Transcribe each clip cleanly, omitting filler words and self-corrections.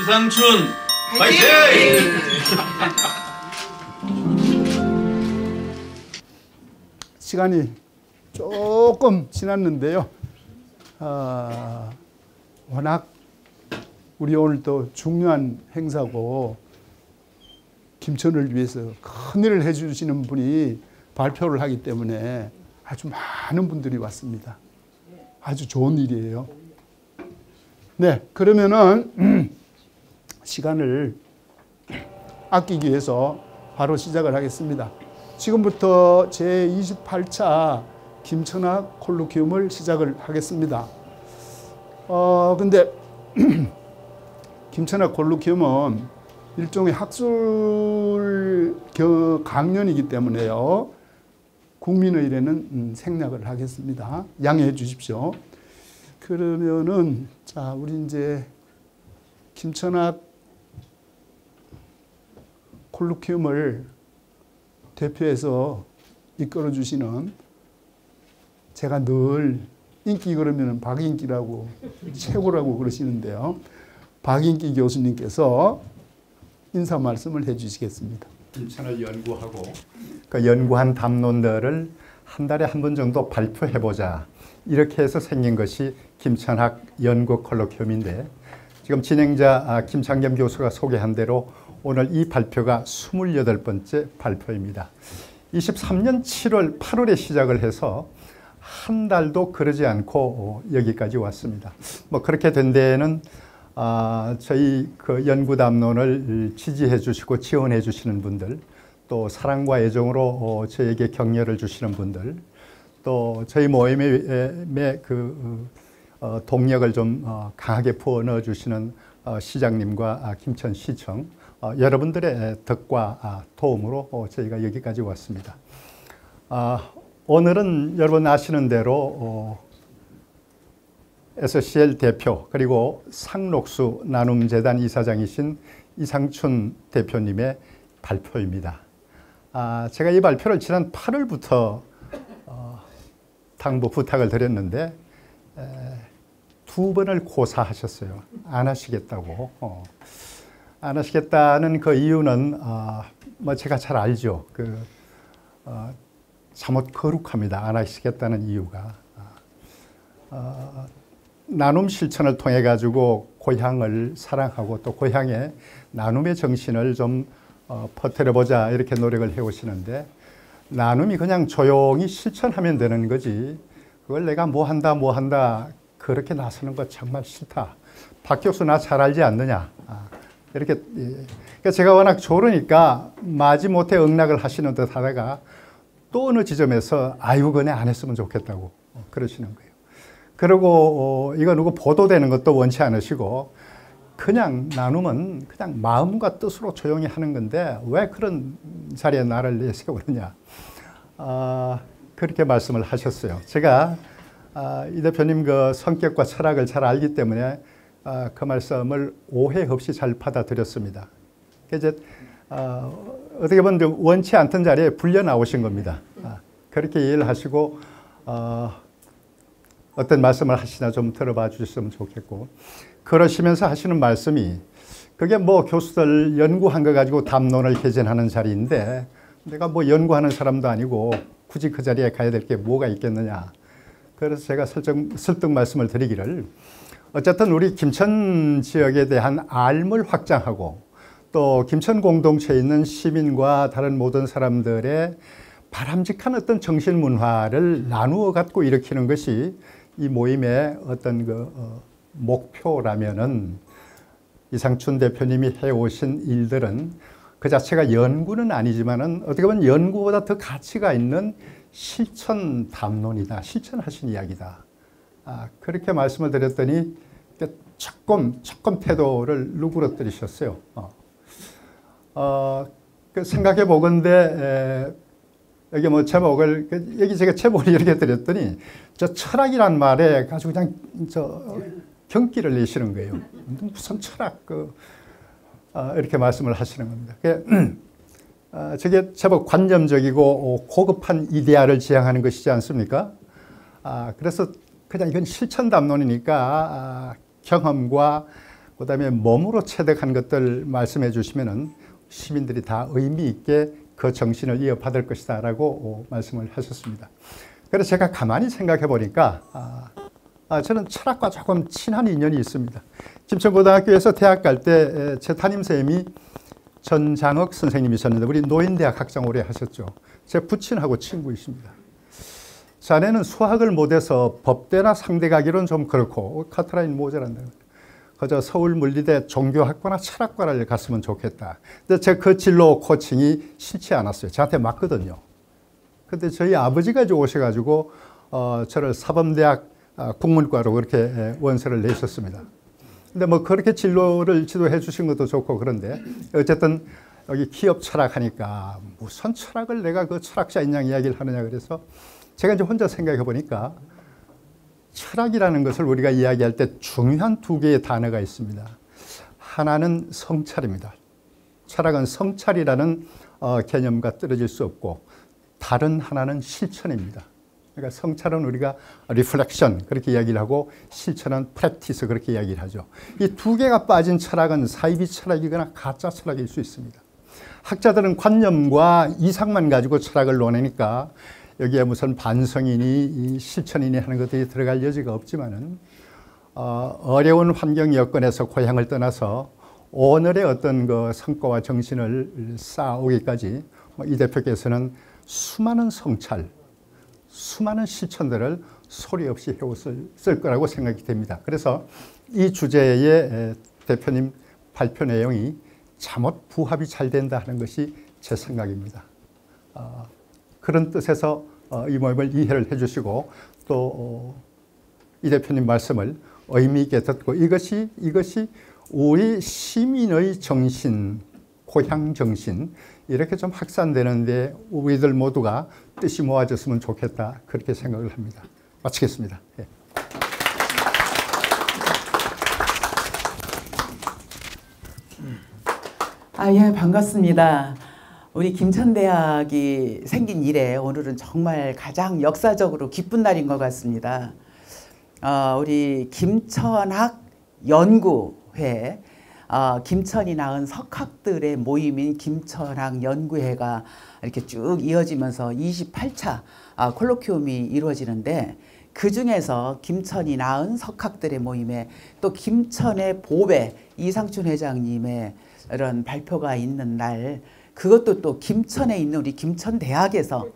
이상춘 파이팅! 시간이 조금 지났는데요. 워낙 우리 오늘 또 중요한 행사고 김천을 위해서 큰일을 해주시는 분이 발표를 하기 때문에 아주 많은 분들이 왔습니다. 아주 좋은 일이에요. 네, 그러면은 시간을 아끼기 위해서 바로 시작을 하겠습니다. 지금부터 제28차 김천학 콜로퀴움을 시작을 하겠습니다. 근데 김천학 콜로퀴움은 일종의 학술 강연이기 때문에요. 국민의례는 생략을 하겠습니다. 양해해 주십시오. 그러면은 자, 우리 이제 김천학 콜로퀴움을 대표해서 이끌어 주시는, 제가 늘 인기 그러면 박인기라고 최고라고 그러시는데요. 박인기 교수님께서 인사 말씀을 해 주시겠습니다. 김천을 연구하고 그 연구한 담론들을 한 달에 한 번 정도 발표해보자, 이렇게 해서 생긴 것이 김천학 연구 콜로퀴움인데, 지금 진행자 김창겸 교수가 소개한 대로 오늘 이 발표가 28번째 발표입니다. 23년 7월, 8월에 시작을 해서 한 달도 그러지 않고 여기까지 왔습니다. 뭐 그렇게 된 데에는 저희 그 연구 담론을 지지해 주시고 지원해 주시는 분들, 또 사랑과 애정으로 저에게 격려를 주시는 분들, 또 저희 모임의 그 동력을 좀 강하게 부어 넣어 주시는 시장님과 김천시청, 여러분들의 덕과 도움으로 저희가 여기까지 왔습니다. 오늘은 여러분 아시는 대로 SCL 대표, 그리고 상록수 나눔재단 이사장이신 이상춘 대표님의 발표입니다. 제가 이 발표를 지난 8월부터 당부 부탁을 드렸는데 2번을 고사하셨어요. 안 하시겠다고. 안 하시겠다는 그 이유는 뭐 제가 잘 알죠. 잘못 거룩합니다. 안 하시겠다는 이유가. 나눔 실천을 통해 가지고 고향을 사랑하고 또 고향의 나눔의 정신을 좀 퍼뜨려보자, 이렇게 노력을 해오시는데, 나눔이 그냥 조용히 실천하면 되는 거지, 그걸 내가 뭐 한다 그렇게 나서는 거 정말 싫다. 박 교수 나 잘 알지 않느냐, 이렇게. 그러니까 제가 워낙 좋으니까 마지못해 응낙을 하시는 듯 하다가 또 어느 지점에서 아유 그네 안 했으면 좋겠다고 그러시는 거예요. 그리고 이거 누구 보도되는 것도 원치 않으시고, 그냥 나눔은 그냥 마음과 뜻으로 조용히 하는 건데 왜 그런 자리에 나를 내세우느냐, 그렇게 말씀을 하셨어요. 제가 이 대표님 그 성격과 철학을 잘 알기 때문에 그 말씀을 오해 없이 잘 받아들였습니다. 이제 어떻게 보면 원치 않던 자리에 불려 나오신 겁니다. 그렇게 이해를 하시고 어떤 말씀을 하시나 좀 들어봐 주셨으면 좋겠고, 그러시면서 하시는 말씀이, 그게 뭐 교수들 연구한 거 가지고 담론을 개진하는 자리인데 내가 뭐 연구하는 사람도 아니고 굳이 그 자리에 가야 될 게 뭐가 있겠느냐. 그래서 제가 설득 말씀을 드리기를, 어쨌든 우리 김천 지역에 대한 알물 확장하고 또 김천 공동체에 있는 시민과 다른 모든 사람들의 바람직한 어떤 정신 문화를 나누어 갖고 일으키는 것이 이 모임의 어떤 목표라면은, 이상춘 대표님이 해오신 일들은 그 자체가 연구는 아니지만은 어떻게 보면 연구보다 더 가치가 있는 실천 담론이다, 실천하신 이야기다. 그렇게 말씀을 드렸더니 조금 태도를 누그러뜨리셨어요. 생각해 보건대 여기 뭐 제목을, 여기 제가 제목을 이렇게 드렸더니 저 철학이란 말에 가지고 그냥 경기를 내시는 거예요. 무슨 철학, 이렇게 말씀을 하시는 겁니다. 저게 제법 관념적이고 고급한 이데아를 지향하는 것이지 않습니까? 그래서 그냥 이건 실천 담론이니까 경험과 그다음에 몸으로 체득한 것들 말씀해 주시면은 시민들이 다 의미 있게 그 정신을 이어받을 것이다 라고 말씀을 하셨습니다. 그래서 제가 가만히 생각해 보니까 저는 철학과 조금 친한 인연이 있습니다. 김천고등학교에서 대학 갈 때 제 담임선생님이 전장혁 선생님이셨는데 우리 노인대학 학장 오래 하셨죠. 제 부친하고 친구이십니다. 자네는 수학을 못해서 법대나 상대 가기로는 좀 그렇고 카트라인 모자란다. 그저 서울물리대 종교학과나 철학과를 갔으면 좋겠다. 근데 제 그 진로 코칭이 싫지 않았어요. 저한테 맞거든요. 근데 저희 아버지가 오셔가지고 저를 사범대학 국문과로 그렇게 원서를 내셨습니다. 근데 뭐 그렇게 진로를 지도해 주신 것도 좋고 그런데 어쨌든 여기 기업 철학 하니까 무슨 철학을 내가 그 철학자인 양 이야기를 하느냐 그래서 제가 이제 혼자 생각해 보니까 철학이라는 것을 우리가 이야기할 때 중요한 두 개의 단어가 있습니다. 하나는 성찰입니다. 철학은 성찰이라는 개념과 떨어질 수 없고 다른 하나는 실천입니다. 그러니까 성찰은 우리가 리플렉션 그렇게 이야기를 하고 실천은 프랙티스 그렇게 이야기를 하죠. 이 두 개가 빠진 철학은 사이비 철학이거나 가짜 철학일 수 있습니다. 학자들은 관념과 이상만 가지고 철학을 논하니까 여기에 무슨 반성이니 실천이니 하는 것들이 들어갈 여지가 없지만은 어려운 환경 여건에서 고향을 떠나서 오늘의 어떤 그 성과와 정신을 쌓아오기까지 이 대표께서는 수많은 성찰, 수많은 실천들을 소리 없이 해왔을 거라고 생각이 됩니다. 그래서 이 주제의 대표님 발표 내용이 잠옷 부합이 잘 된다 하는 것이 제 생각입니다. 그런 뜻에서 이 모임을 이해를 해주시고 또 이 대표님 말씀을 의미 있게 듣고 이것이 우리 시민의 정신, 고향 정신 이렇게 좀 확산되는데 우리들 모두가 뜻이 모아졌으면 좋겠다 그렇게 생각을 합니다. 마치겠습니다. 예. 예, 반갑습니다. 우리 김천대학이 생긴 이래 오늘은 정말 가장 역사적으로 기쁜 날인 것 같습니다. 우리 김천학 연구회, 김천이 낳은 석학들의 모임인 김천학 연구회가 이렇게 쭉 이어지면서 28차 콜로퀴움이 이루어지는데 그 중에서 김천이 낳은 석학들의 모임에 또 김천의 보배 이상춘 회장님의 이런 발표가 있는 날, 그것도 또 김천에 있는 우리 김천대학에서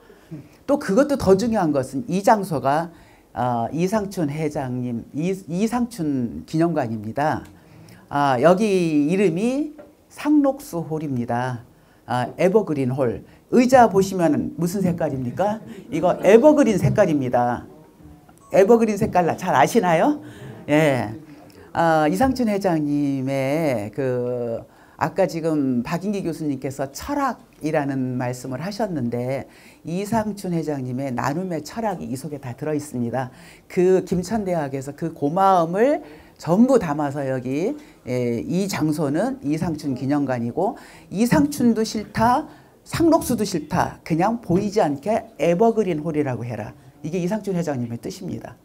또 그것도 더 중요한 것은 이 장소가 이상춘 회장님 이상춘 기념관입니다. 여기 이름이 상록수 홀입니다. 에버그린 홀. 의자 보시면 무슨 색깔입니까? 이거 에버그린 색깔입니다. 에버그린 색깔 잘 아시나요? 예. 이상춘 회장님의 아까 지금 박인기 교수님께서 철학이라는 말씀을 하셨는데 이상춘 회장님의 나눔의 철학이 이 속에 다 들어 있습니다. 그 김천대학에서 그 고마움을 전부 담아서 여기 이 장소는 이상춘 기념관이고 이상춘도 싫다, 상록수도 싫다, 그냥 보이지 않게 에버그린 홀이라고 해라. 이게 이상춘 회장님의 뜻입니다.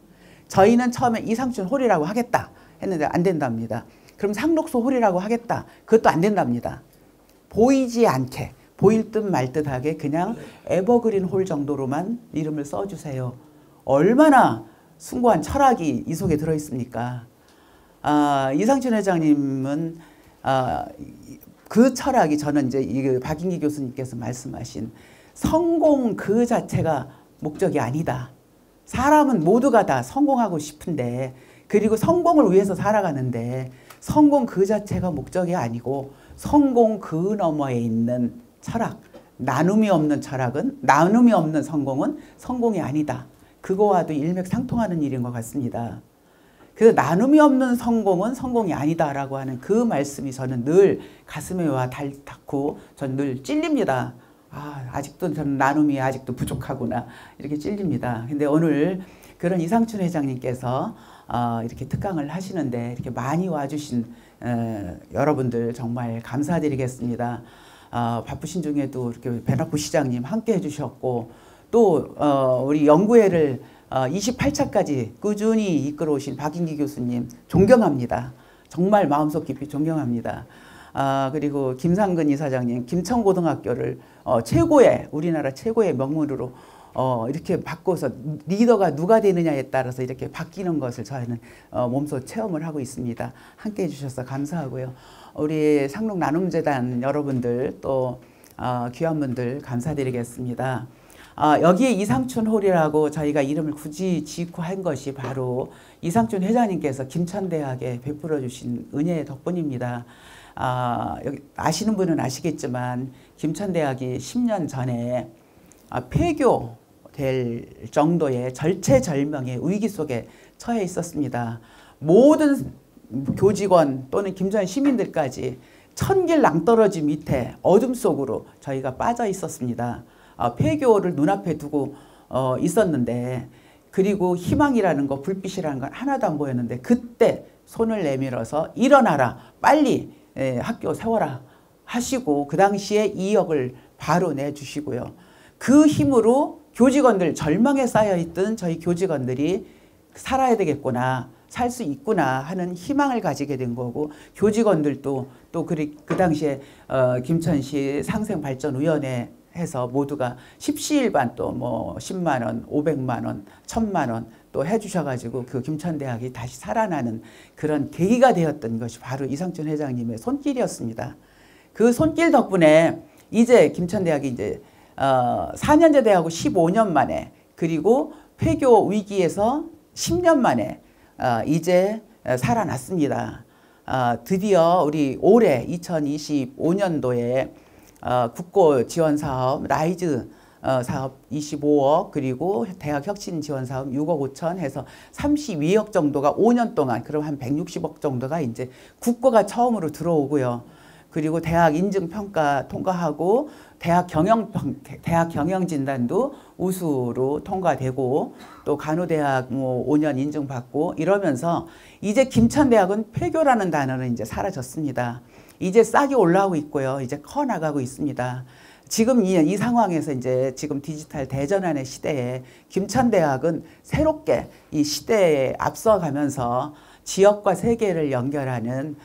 저희는 처음에 이상춘 홀이라고 하겠다 했는데 안 된답니다. 그럼 상록수 홀이라고 하겠다. 그것도 안 된답니다. 보이지 않게, 보일 듯 말 듯하게 그냥 에버그린 홀 정도로만 이름을 써주세요. 얼마나 숭고한 철학이 이 속에 들어있습니까? 이상춘 회장님은 그 철학이 저는 이제 박인기 교수님께서 말씀하신 성공 그 자체가 목적이 아니다. 사람은 모두가 다 성공하고 싶은데 그리고 성공을 위해서 살아가는데 성공 그 자체가 목적이 아니고 성공 그 너머에 있는 철학, 나눔이 없는 철학은, 나눔이 없는 성공은 성공이 아니다. 그거와도 일맥상통하는 일인 것 같습니다. 그래서 나눔이 없는 성공은 성공이 아니다라고 하는 그 말씀이 저는 늘 가슴에 와 닿고 저는 늘 찔립니다. 아직도 저는 나눔이 아직도 부족하구나 이렇게 찔립니다. 근데 오늘 그런 이상춘 회장님께서 이렇게 특강을 하시는데 이렇게 많이 와주신 여러분들 정말 감사드리겠습니다. 바쁘신 중에도 이렇게 배낙구 시장님 함께 해주셨고 또 우리 연구회를 28차까지 꾸준히 이끌어 오신 박인기 교수님 존경합니다. 정말 마음속 깊이 존경합니다. 그리고 김상근 이사장님, 김천고등학교를 최고의 우리나라 최고의 명문으로 이렇게 바꿔서 리더가 누가 되느냐에 따라서 이렇게 바뀌는 것을 저희는 몸소 체험을 하고 있습니다. 함께 해주셔서 감사하고요. 우리 상록 나눔재단 여러분들 또 귀한 분들 감사드리겠습니다. 여기에 이상춘 홀이라고 저희가 이름을 굳이 짓고 한 것이 바로 이상춘 회장님께서 김천대학에 베풀어 주신 은혜의 덕분입니다. 여기 아시는 분은 아시겠지만 김천대학이 10년 전에 폐교될 정도의 절체절명의 위기 속에 처해 있었습니다. 모든 교직원 또는 김천 시민들까지 천길 낭떠러지 밑에 어둠 속으로 저희가 빠져 있었습니다. 폐교를 눈앞에 두고 있었는데, 그리고 희망이라는 거, 불빛이라는 건 하나도 안 보였는데, 그때 손을 내밀어서 일어나라, 빨리 학교 세워라 하시고 그 당시에 2억을 바로 내주시고요. 그 힘으로 교직원들, 절망에 쌓여있던 저희 교직원들이 살아야 되겠구나, 살 수 있구나 하는 희망을 가지게 된 거고, 교직원들도 또 그 당시에 김천시 상생발전위원회 해서 모두가 십시일반 또 뭐 10만 원, 500만 원, 1000만 원 또 해주셔가지고 그 김천대학이 다시 살아나는 그런 계기가 되었던 것이 바로 이상춘 회장님의 손길이었습니다. 그 손길 덕분에 이제 김천대학이 이제 4년제 대하고 15년 만에, 그리고 폐교 위기에서 10년 만에 이제 살아났습니다. 드디어 우리 올해 2025년도에 국고 지원 사업 라이즈 사업 25억, 그리고 대학 혁신 지원 사업 6억 5천 해서 32억 정도가 5년 동안, 그럼 한 160억 정도가 이제 국고가 처음으로 들어오고요. 그리고 대학 인증평가 통과하고 대학 경영진단도 우수로 통과되고, 또 간호대학 뭐 5년 인증받고 이러면서 이제 김천대학은 폐교라는 단어는 이제 사라졌습니다. 이제 싹이 올라오고 있고요. 이제 커 나가고 있습니다. 지금 이 상황에서 이제 지금 디지털 대전환의 시대에 김천대학은 새롭게 이 시대에 앞서가면서 지역과 세계를 연결하는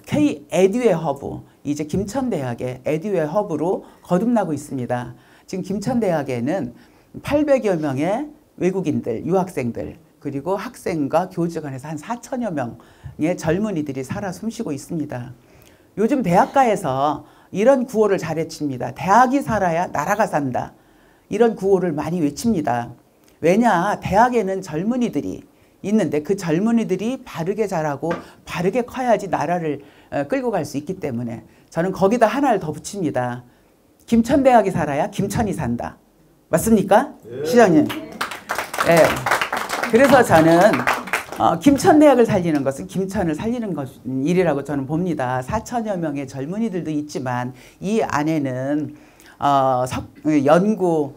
K-에듀의 허브, 이제 김천대학의 에듀의 허브로 거듭나고 있습니다. 지금 김천대학에는 800여 명의 외국인들, 유학생들, 그리고 학생과 교직원에서 한 4천여 명의 젊은이들이 살아 숨쉬고 있습니다. 요즘 대학가에서 이런 구호를 잘 외칩니다. 대학이 살아야 나라가 산다. 이런 구호를 많이 외칩니다. 왜냐, 대학에는 젊은이들이 있는데 그 젊은이들이 바르게 자라고 바르게 커야지 나라를 끌고 갈 수 있기 때문에 저는 거기다 하나를 더 붙입니다. 김천대학이 살아야 김천이 산다. 맞습니까? 네. 시장님. 네. 그래서 저는 김천대학을 살리는 것은 김천을 살리는 일이라고 저는 봅니다. 4천여 명의 젊은이들도 있지만 이 안에는 연구,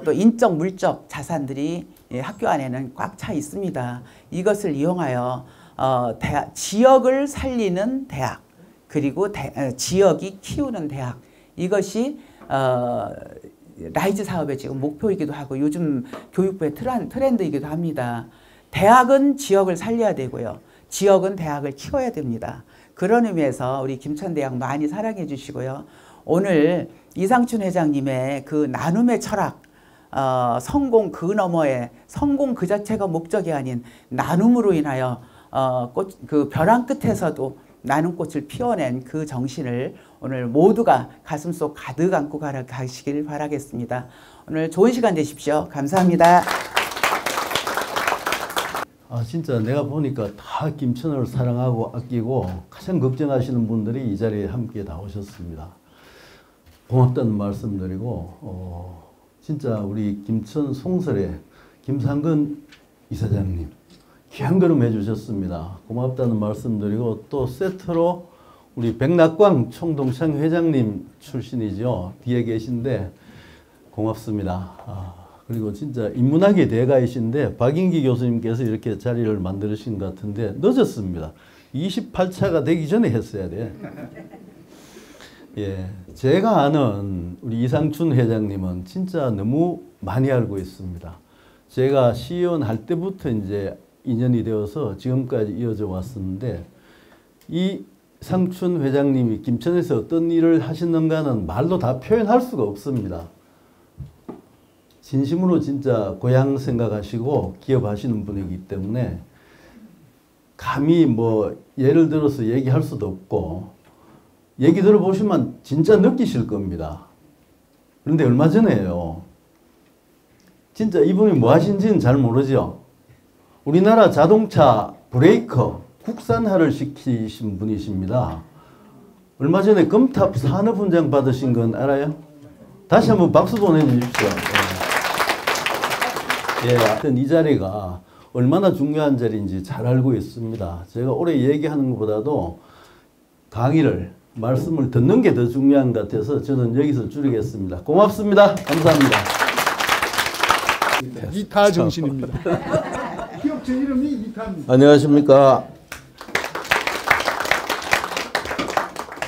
또 인적, 물적 자산들이 학교 안에는 꽉 차 있습니다. 이것을 이용하여 지역을 살리는 대학, 그리고 지역이 키우는 대학, 이것이 라이즈 사업의 지금 목표이기도 하고 요즘 교육부의 트렌드이기도 합니다. 대학은 지역을 살려야 되고요. 지역은 대학을 키워야 됩니다. 그런 의미에서 우리 김천대학 많이 사랑해 주시고요. 오늘 이상춘 회장님의 그 나눔의 철학, 성공 그 너머에, 성공 그 자체가 목적이 아닌 나눔으로 인하여 그 벼랑 끝에서도 나눔 꽃을 피워낸 그 정신을 오늘 모두가 가슴속 가득 안고 가시길 바라겠습니다. 오늘 좋은 시간 되십시오. 감사합니다. 진짜 내가 보니까 다 김천을 사랑하고 아끼고 가장 걱정하시는 분들이 이 자리에 함께 다 오셨습니다. 고맙다는 말씀드리고 진짜 우리 김천 송설의 김상근 이사장님 귀한 걸음 해주셨습니다. 고맙다는 말씀드리고 또 세트로 우리 백낙광 총동창 회장님 출신이죠. 뒤에 계신데 고맙습니다. 그리고 진짜 인문학의 대가이신데 박인기 교수님께서 이렇게 자리를 만드신 것 같은데 늦었습니다. 28차가 되기 전에 했어야 돼. 예, 제가 아는 우리 이상춘 회장님은 진짜 너무 많이 알고 있습니다. 제가 시의원 할 때부터 이제 인연이 되어서 지금까지 이어져 왔었는데 이상춘 회장님이 김천에서 어떤 일을 하셨는가는 말로 다 표현할 수가 없습니다. 진심으로 진짜 고향 생각하시고 기업하시는 분이기 때문에 감히 뭐 예를 들어서 얘기할 수도 없고, 얘기 들어보시면 진짜 느끼실 겁니다. 그런데 얼마 전에요, 진짜 이분이 뭐 하신지는 잘 모르죠. 우리나라 자동차 브레이커 국산화를 시키신 분이십니다. 얼마 전에 금탑 산업훈장 받으신 건 알아요? 다시 한번 박수 보내주십시오. 예, 하여튼 이 자리가 얼마나 중요한 자리인지 잘 알고 있습니다. 제가 오래 얘기하는 것보다도 강의를, 말씀을 듣는 게 더 중요한 것 같아서 저는 여기서 줄이겠습니다. 고맙습니다. 감사합니다. 이타 정신입니다. 기업 제 이름이 이타입니다. 안녕하십니까.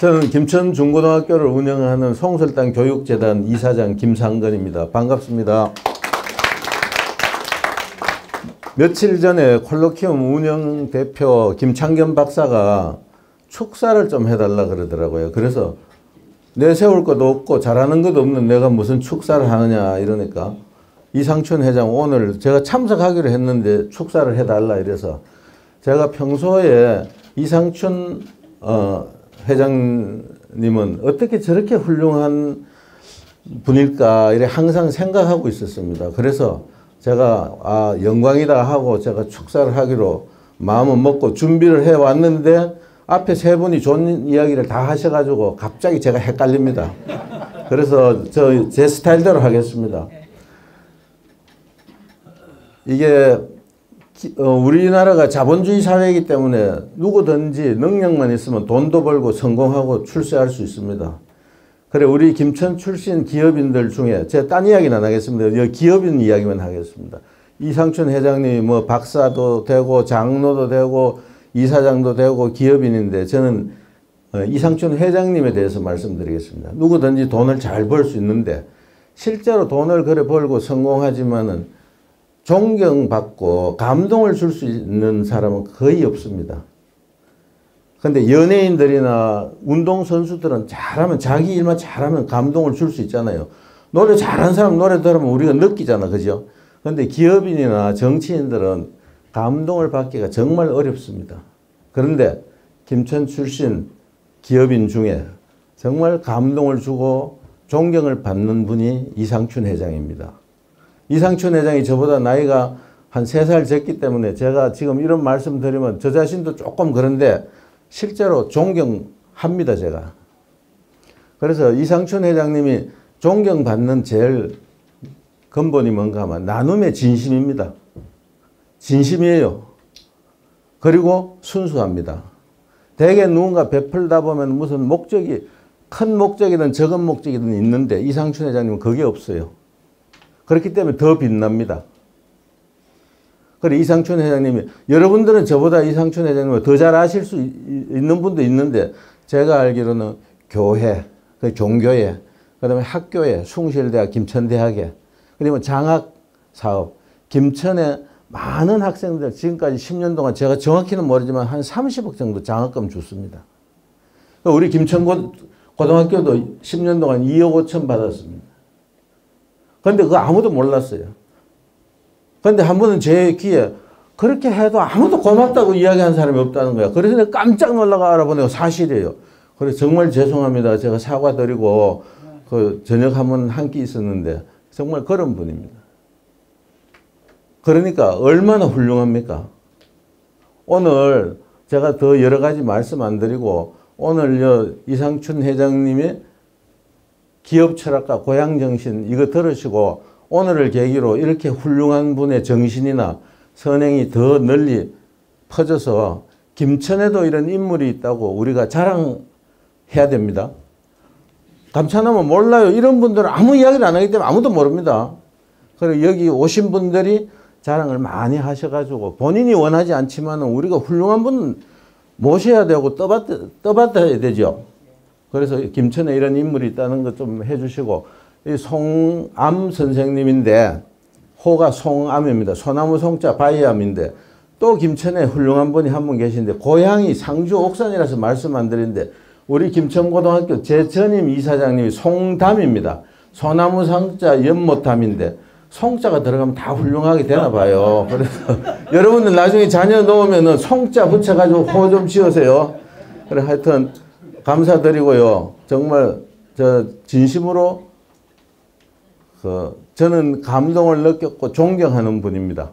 저는 김천 중고등학교를 운영하는 송설당 교육재단 이사장 김상건입니다. 반갑습니다. 며칠 전에 콜로키움 운영 대표 김창겸 박사가 축사를 좀 해달라 그러더라고요. 그래서 내세울 것도 없고 잘하는 것도 없는 내가 무슨 축사를 하느냐 이러니까 이상춘 회장 오늘 제가 참석하기로 했는데 축사를 해달라 이래서 제가 평소에 이상춘 회장님은 어떻게 저렇게 훌륭한 분일까 이래 항상 생각하고 있었습니다. 그래서 제가 영광이다 하고 제가 축사를 하기로 마음은 먹고 준비를 해왔는데 앞에 세 분이 좋은 이야기를 다 하셔가지고 갑자기 제가 헷갈립니다. 그래서 제 스타일대로 하겠습니다. 이게 우리나라가 자본주의 사회이기 때문에 누구든지 능력만 있으면 돈도 벌고 성공하고 출세할 수 있습니다. 그래 우리 김천 출신 기업인들 중에 제가 딴 이야기는 안 하겠습니다. 여기 기업인 이야기만 하겠습니다. 이상춘 회장님이 뭐 박사도 되고 장로도 되고 이사장도 되고 기업인인데 저는 이상춘 회장님에 대해서 말씀드리겠습니다. 누구든지 돈을 잘 벌 수 있는데 실제로 돈을 그래 벌고 성공하지만은 존경받고 감동을 줄 수 있는 사람은 거의 없습니다. 근데 연예인들이나 운동선수들은 잘하면 자기 일만 잘하면 감동을 줄 수 있잖아요. 노래 잘하는 사람 노래 들으면 우리가 느끼잖아. 그죠? 근데 기업인이나 정치인들은 감동을 받기가 정말 어렵습니다. 그런데 김천 출신 기업인 중에 정말 감동을 주고 존경을 받는 분이 이상춘 회장입니다. 이상춘 회장이 저보다 나이가 한 3살 적기 때문에 제가 지금 이런 말씀 드리면 저 자신도 조금 그런데 실제로 존경합니다, 제가. 그래서 이상춘 회장님이 존경받는 제일 근본이 뭔가 하면 나눔의 진심입니다. 진심이에요. 그리고 순수합니다. 대개 누군가 베풀다 보면 무슨 목적이 큰 목적이든 적은 목적이든 있는데 이상춘 회장님은 그게 없어요. 그렇기 때문에 더 빛납니다. 그래 이상춘 회장님이 여러분들은 저보다 이상춘 회장님을 더 잘 아실 수 있는 분도 있는데 제가 알기로는 교회, 종교회, 그다음에 학교에 숭실대학, 김천대학에 그리고 장학사업, 김천에 많은 학생들 지금까지 10년 동안 제가 정확히는 모르지만 한 30억 정도 장학금 줬습니다. 우리 김천고등학교도 10년 동안 2억 5천 받았습니다. 그런데 그거 아무도 몰랐어요. 그런데 한 번은 제 귀에 그렇게 해도 아무도 고맙다고 이야기한 사람이 없다는 거야. 그래서 내가 깜짝 놀라가 알아보니까 사실이에요. 그래서 정말 죄송합니다. 제가 사과드리고 그 저녁 한번 한 끼 있었는데 정말 그런 분입니다. 그러니까 얼마나 훌륭합니까? 오늘 제가 더 여러 가지 말씀 안 드리고 오늘 이상춘 회장님이 기업 철학과 고향 정신 이거 들으시고 오늘을 계기로 이렇게 훌륭한 분의 정신이나 선행이 더 널리 퍼져서 김천에도 이런 인물이 있다고 우리가 자랑해야 됩니다. 감천하면 몰라요. 이런 분들은 아무 이야기를 안 하기 때문에 아무도 모릅니다. 그리고 여기 오신 분들이 자랑을 많이 하셔가지고 본인이 원하지 않지만 우리가 훌륭한 분 모셔야 되고 떠받아야 되죠. 그래서 김천에 이런 인물이 있다는 것 좀 해주시고 이 송암 선생님인데 호가 송암입니다. 소나무 송자 바이암인데 또 김천에 훌륭한 분이 한 분 계신데 고향이 상주 옥산이라서 말씀 안 드리는데 우리 김천고등학교 제 전임 이사장님이 송담입니다. 소나무 상자 연못담인데 송자가 들어가면 다 훌륭하게 되나 봐요. 그래서 여러분들 나중에 자녀 놓으면은 송자 붙여가지고 호 좀 지으세요. 그래 하여튼 감사드리고요. 정말 저 진심으로 저는 감동을 느꼈고 존경하는 분입니다.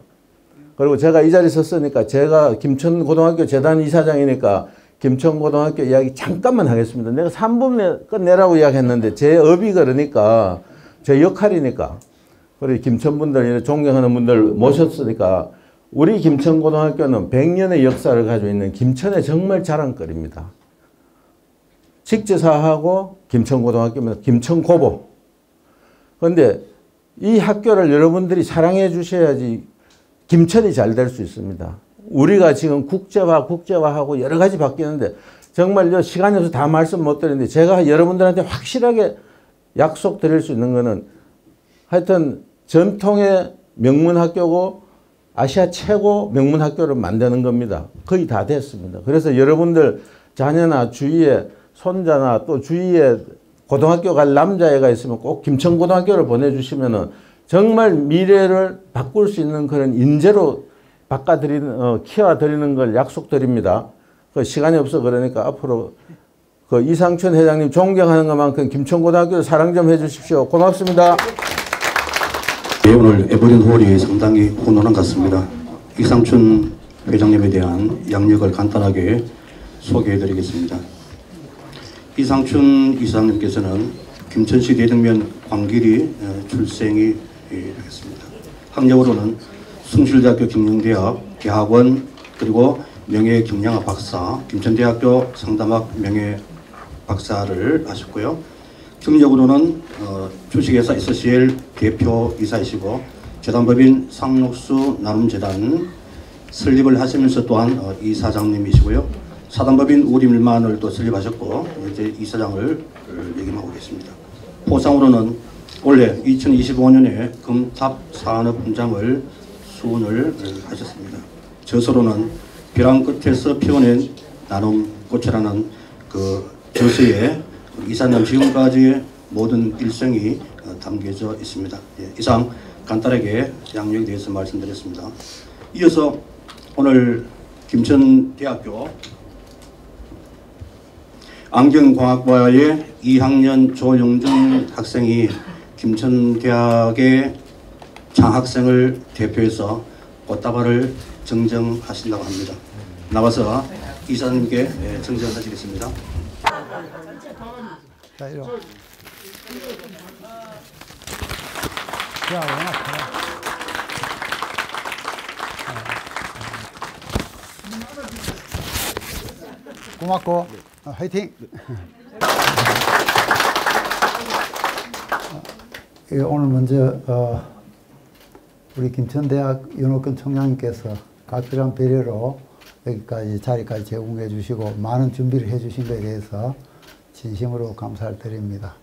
그리고 제가 이 자리에 섰으니까 제가 김천고등학교 재단 이사장이니까 김천고등학교 이야기 잠깐만 하겠습니다. 내가 3분 끝내라고 이야기했는데 제 업이 그러니까 제 역할이니까 우리 김천분들 존경하는 분들 모셨으니까 우리 김천고등학교는 100년의 역사를 가지고 있는 김천의 정말 자랑거리입니다. 직제사하고 김천고등학교입니다. 김천고보. 그런데 이 학교를 여러분들이 사랑해 주셔야지 김천이 잘 될 수 있습니다. 우리가 지금 국제화하고 여러 가지 바뀌는데 정말 시간이 없어서 다 말씀 못 드리는데 제가 여러분들한테 확실하게 약속드릴 수 있는 거는 하여튼 전통의 명문학교고 아시아 최고 명문학교를 만드는 겁니다. 거의 다 됐습니다. 그래서 여러분들 자녀나 주위에 손자나 또 주위에 고등학교 갈 남자애가 있으면 꼭 김천고등학교를 보내주시면은 정말 미래를 바꿀 수 있는 그런 인재로 키워드리는 걸 약속드립니다. 시간이 없어 그러니까 앞으로 이상춘 회장님 존경하는 것만큼 김천고등학교 사랑 좀 해주십시오. 고맙습니다. 네, 오늘 에버린 홀이 상당히 훈훈한 것 같습니다. 이상춘 회장님에 대한 양력을 간단하게 소개해드리겠습니다. 이상춘 이사장님께서는 김천시 대등면 광길이 출생이 하겠습니다. 학력으로는 숭실대학교 경영대학 대학원 그리고 명예경영학 박사, 김천대학교 상담학 명예박사를 하셨고요. 경력으로는 주식회사 SCL 대표이사이시고 재단법인 상록수 나눔재단 설립을 하시면서 또한 이사장님이시고요. 사단법인 우리밀만을 또 설립하셨고 이제 이사장을 역임하고 계십니다. 포상으로는 올해 2025년에 금탑 산업훈장을 수훈을 하셨습니다. 저서로는 벼랑 끝에서 피어낸 나눔꽃이라는 그 저서에 이사님 지금까지의 모든 일생이 담겨져 있습니다. 예, 이상 간단하게 양력에 대해서 말씀드렸습니다. 이어서 오늘 김천대학교 안경광학과의 2학년 조영준 학생이 김천대학의 장학생을 대표해서 꽃다발을 증정하신다고 합니다. 나와서 이사님께 증정하시겠습니다. 자, 이리 와. 자, 워낙 고맙고 화이팅! 오늘 먼저 우리 김천대학 윤옥근 총장님께서 각별한 배려로 여기까지 자리까지 제공해 주시고 많은 준비를 해 주신 것에 대해서 진심으로 감사를 드립니다.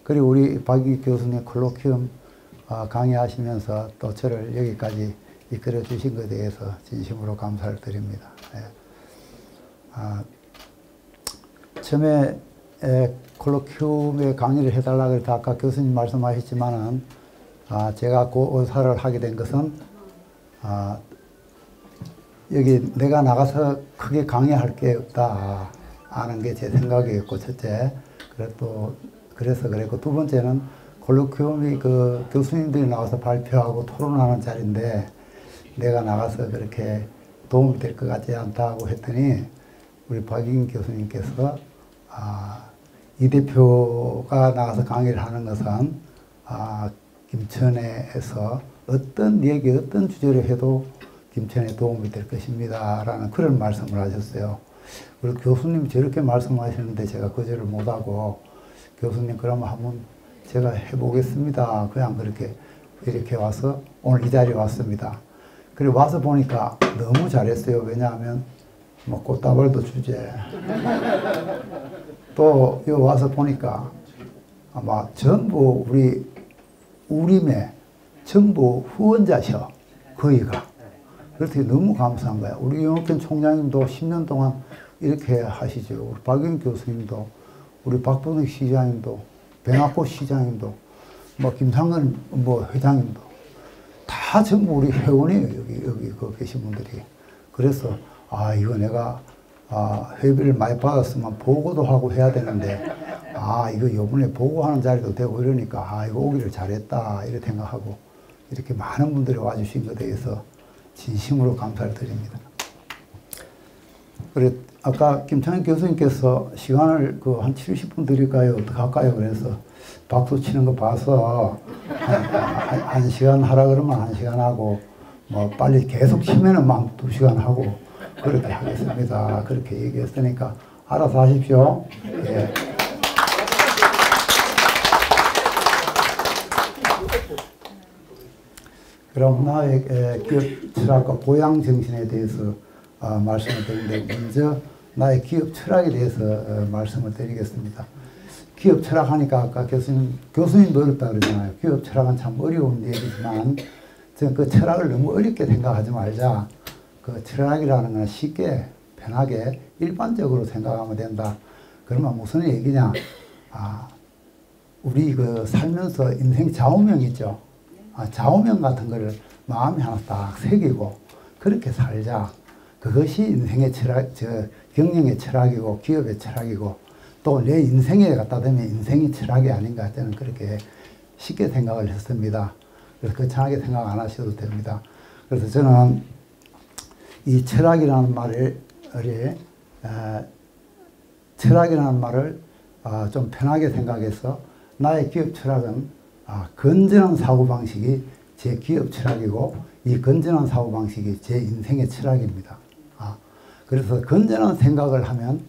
그리고 우리 박익 교수님 콜로퀴움 강의하시면서 또 저를 여기까지 이끌어 주신 것에 대해서 진심으로 감사를 드립니다. 처음에 콜로퀴움에 강의를 해달라고 해서 아까 교수님 말씀하셨지만은 제가 그 의사를 하게 된 것은 여기 내가 나가서 크게 강의할 게 없다 하는 게 제 생각이었고 첫째 그래서 그랬고 두 번째는 콜로퀴움이 그 교수님들이 나와서 발표하고 토론하는 자리인데 내가 나가서 그렇게 도움이 될 것 같지 않다고 했더니 우리 박인 교수님께서 이 대표가 나가서 강의를 하는 것은 김천에서 어떤 얘기, 어떤 주제로 해도 김천에 도움이 될 것입니다. 라는 그런 말씀을 하셨어요. 그리고 교수님이 저렇게 말씀하시는데 제가 거절을 못하고 교수님 그러면 한번 제가 해보겠습니다. 그냥 그렇게 이렇게 와서 오늘 이 자리에 왔습니다. 그리고 와서 보니까 너무 잘했어요. 왜냐하면 뭐 꽃다발도 주제 또 여기 와서 보니까 아마 전부 우리 우림의 전부 후원자셔 거의가. 그렇게 너무 감사한 거야. 우리 영업견 총장님도 10년 동안 이렇게 하시죠. 우리 박영 교수님도, 우리 박본익 시장님도, 변학고 시장님도, 뭐 김상근 뭐 회장님도 다 전부 우리 회원이에요. 여기 그 계신 분들이. 그래서 이거 내가 회비를 많이 받았으면 보고도 하고 해야 되는데 이거 요번에 보고하는 자리도 되고 이러니까 이거 오기를 잘했다 이렇게 생각하고 이렇게 많은 분들이 와주신 것에 대해서 진심으로 감사를 드립니다. 그래 아까 김창현 교수님께서 시간을 한 70분 드릴까요? 어떻게 할까요? 그래서 박수 치는 거 봐서 한 시간 하라 그러면 1시간 하고 뭐 빨리 계속 치면은 막 2시간 하고 그렇게 하겠습니다. 그렇게 얘기했으니까 알아서 하십시오. 예. 그럼 나의 기업 철학과 고향 정신에 대해서 말씀을 드리는데 먼저 나의 기업 철학에 대해서 말씀을 드리겠습니다. 기업 철학 하니까 아까 교수님도 어렵다 그러잖아요. 기업 철학은 참 어려운 얘기지만 저는 그 철학을 너무 어렵게 생각하지 말자. 그 철학이라는 건 쉽게 편하게 일반적으로 생각하면 된다. 그러면 무슨 얘기냐? 우리 그 살면서 인생 좌우명 있죠. 좌우명 같은 거를 마음에 하나 딱 새기고 그렇게 살자. 그것이 인생의 철학, 경영의 철학이고 기업의 철학이고 또 내 인생에 갖다 대면 인생이 철학이 아닌가 저는 그렇게 쉽게 생각을 했습니다. 그래서 거창하게 생각 안 하셔도 됩니다. 그래서 저는 이 철학이라는 말을 좀 편하게 생각해서 나의 기업 철학은 건전한 사고방식이 제 기업 철학이고 이 건전한 사고방식이 제 인생의 철학입니다. 그래서 건전한 생각을 하면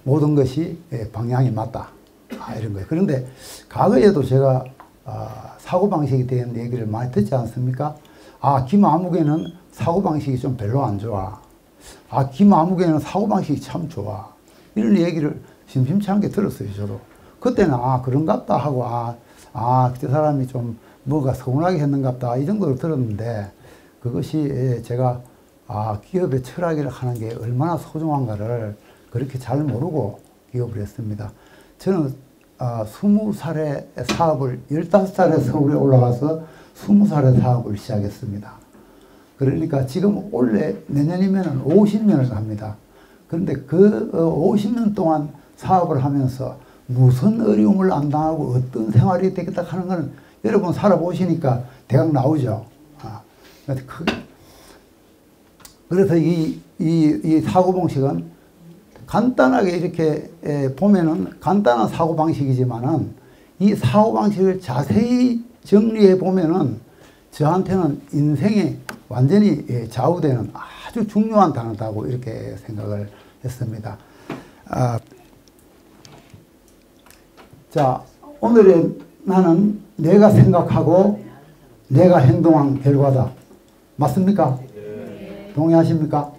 모든 것이 방향이 맞다. 이런 거예요. 그런데 과거에도 제가 사고방식에 대한 얘기를 많이 듣지 않습니까? 김아무개는 사고방식이 좀 별로 안 좋아. 김아무개는 사고방식이 참 좋아. 이런 얘기를 심심치 않게 들었어요, 저도. 그때는 그런갑다 하고 그 사람이 좀 뭐가 서운하게 했는갑다 이 정도로 들었는데 그것이 제가 기업의 철학이라 하는 게 얼마나 소중한가를 그렇게 잘 모르고 기업을 했습니다. 저는 20살에 사업을 15살에 서울에 올라가서 20살에 사업을 시작했습니다. 그러니까 지금 올해 내년이면 50년을 갑니다. 그런데 그 50년 동안 사업을 하면서 무슨 어려움을 안 당하고 어떤 생활이 되겠다 하는 건 여러분 살아보시니까 대강 나오죠. 그래서 이 사고방식은 간단하게 이렇게 보면은 간단한 사고방식이지만은 이 사고방식을 자세히 정리해 보면은 저한테는 인생에 완전히 좌우되는 아주 중요한 단어다고 이렇게 생각을 했습니다. 자, 오늘의 나는 내가 생각하고 내가 행동한 결과다. 맞습니까? 동의하십니까?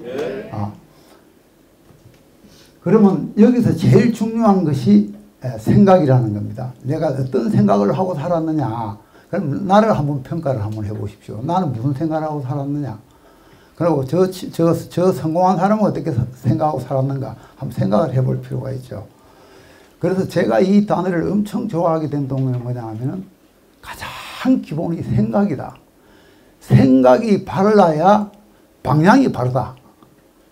그러면 여기서 제일 중요한 것이 생각이라는 겁니다. 내가 어떤 생각을 하고 살았느냐. 그럼 나를 한번 평가를 한번 해보십시오. 나는 무슨 생각을 하고 살았느냐. 그리고 저 성공한 사람은 어떻게 생각하고 살았는가 한번 생각을 해볼 필요가 있죠. 그래서 제가 이 단어를 엄청 좋아하게 된 동기는 뭐냐 하면은 가장 기본이 생각이다. 생각이 바르야 방향이 바르다.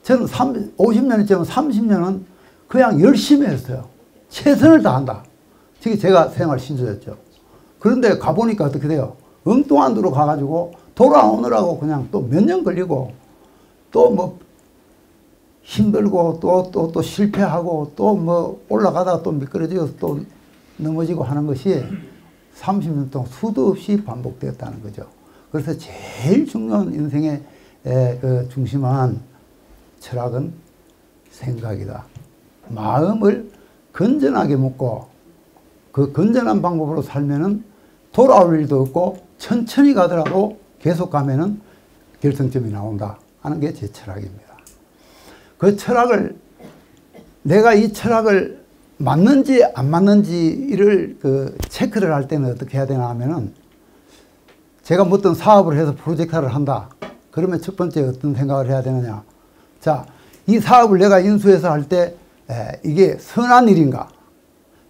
저는 50년이지만 30년은 그냥 열심히 했어요. 최선을 다한다. 특히 제가 생활 신조였죠. 그런데 가보니까 어떻게 돼요? 엉뚱한 데로 가가지고 돌아오느라고 그냥 또 몇 년 걸리고 또 뭐 힘들고 또 실패하고 또 뭐 올라가다가 또 미끄러지고 또 넘어지고 하는 것이 30년 동안 수도 없이 반복되었다는 거죠. 그래서 제일 중요한 인생의 그 중심한 철학은 생각이다. 마음을 건전하게 먹고 그 건전한 방법으로 살면은 돌아올 일도 없고 천천히 가더라도 계속 가면은 결승점이 나온다 하는 게 제 철학입니다. 그 철학을 내가 이 철학을 맞는지 안 맞는지를 그 체크를 할 때는 어떻게 해야 되나 하면은 제가 어떤 사업을 해서 프로젝트를 한다. 그러면 첫 번째 어떤 생각을 해야 되느냐. 자, 이 사업을 내가 인수해서 할 때 이게 선한 일인가?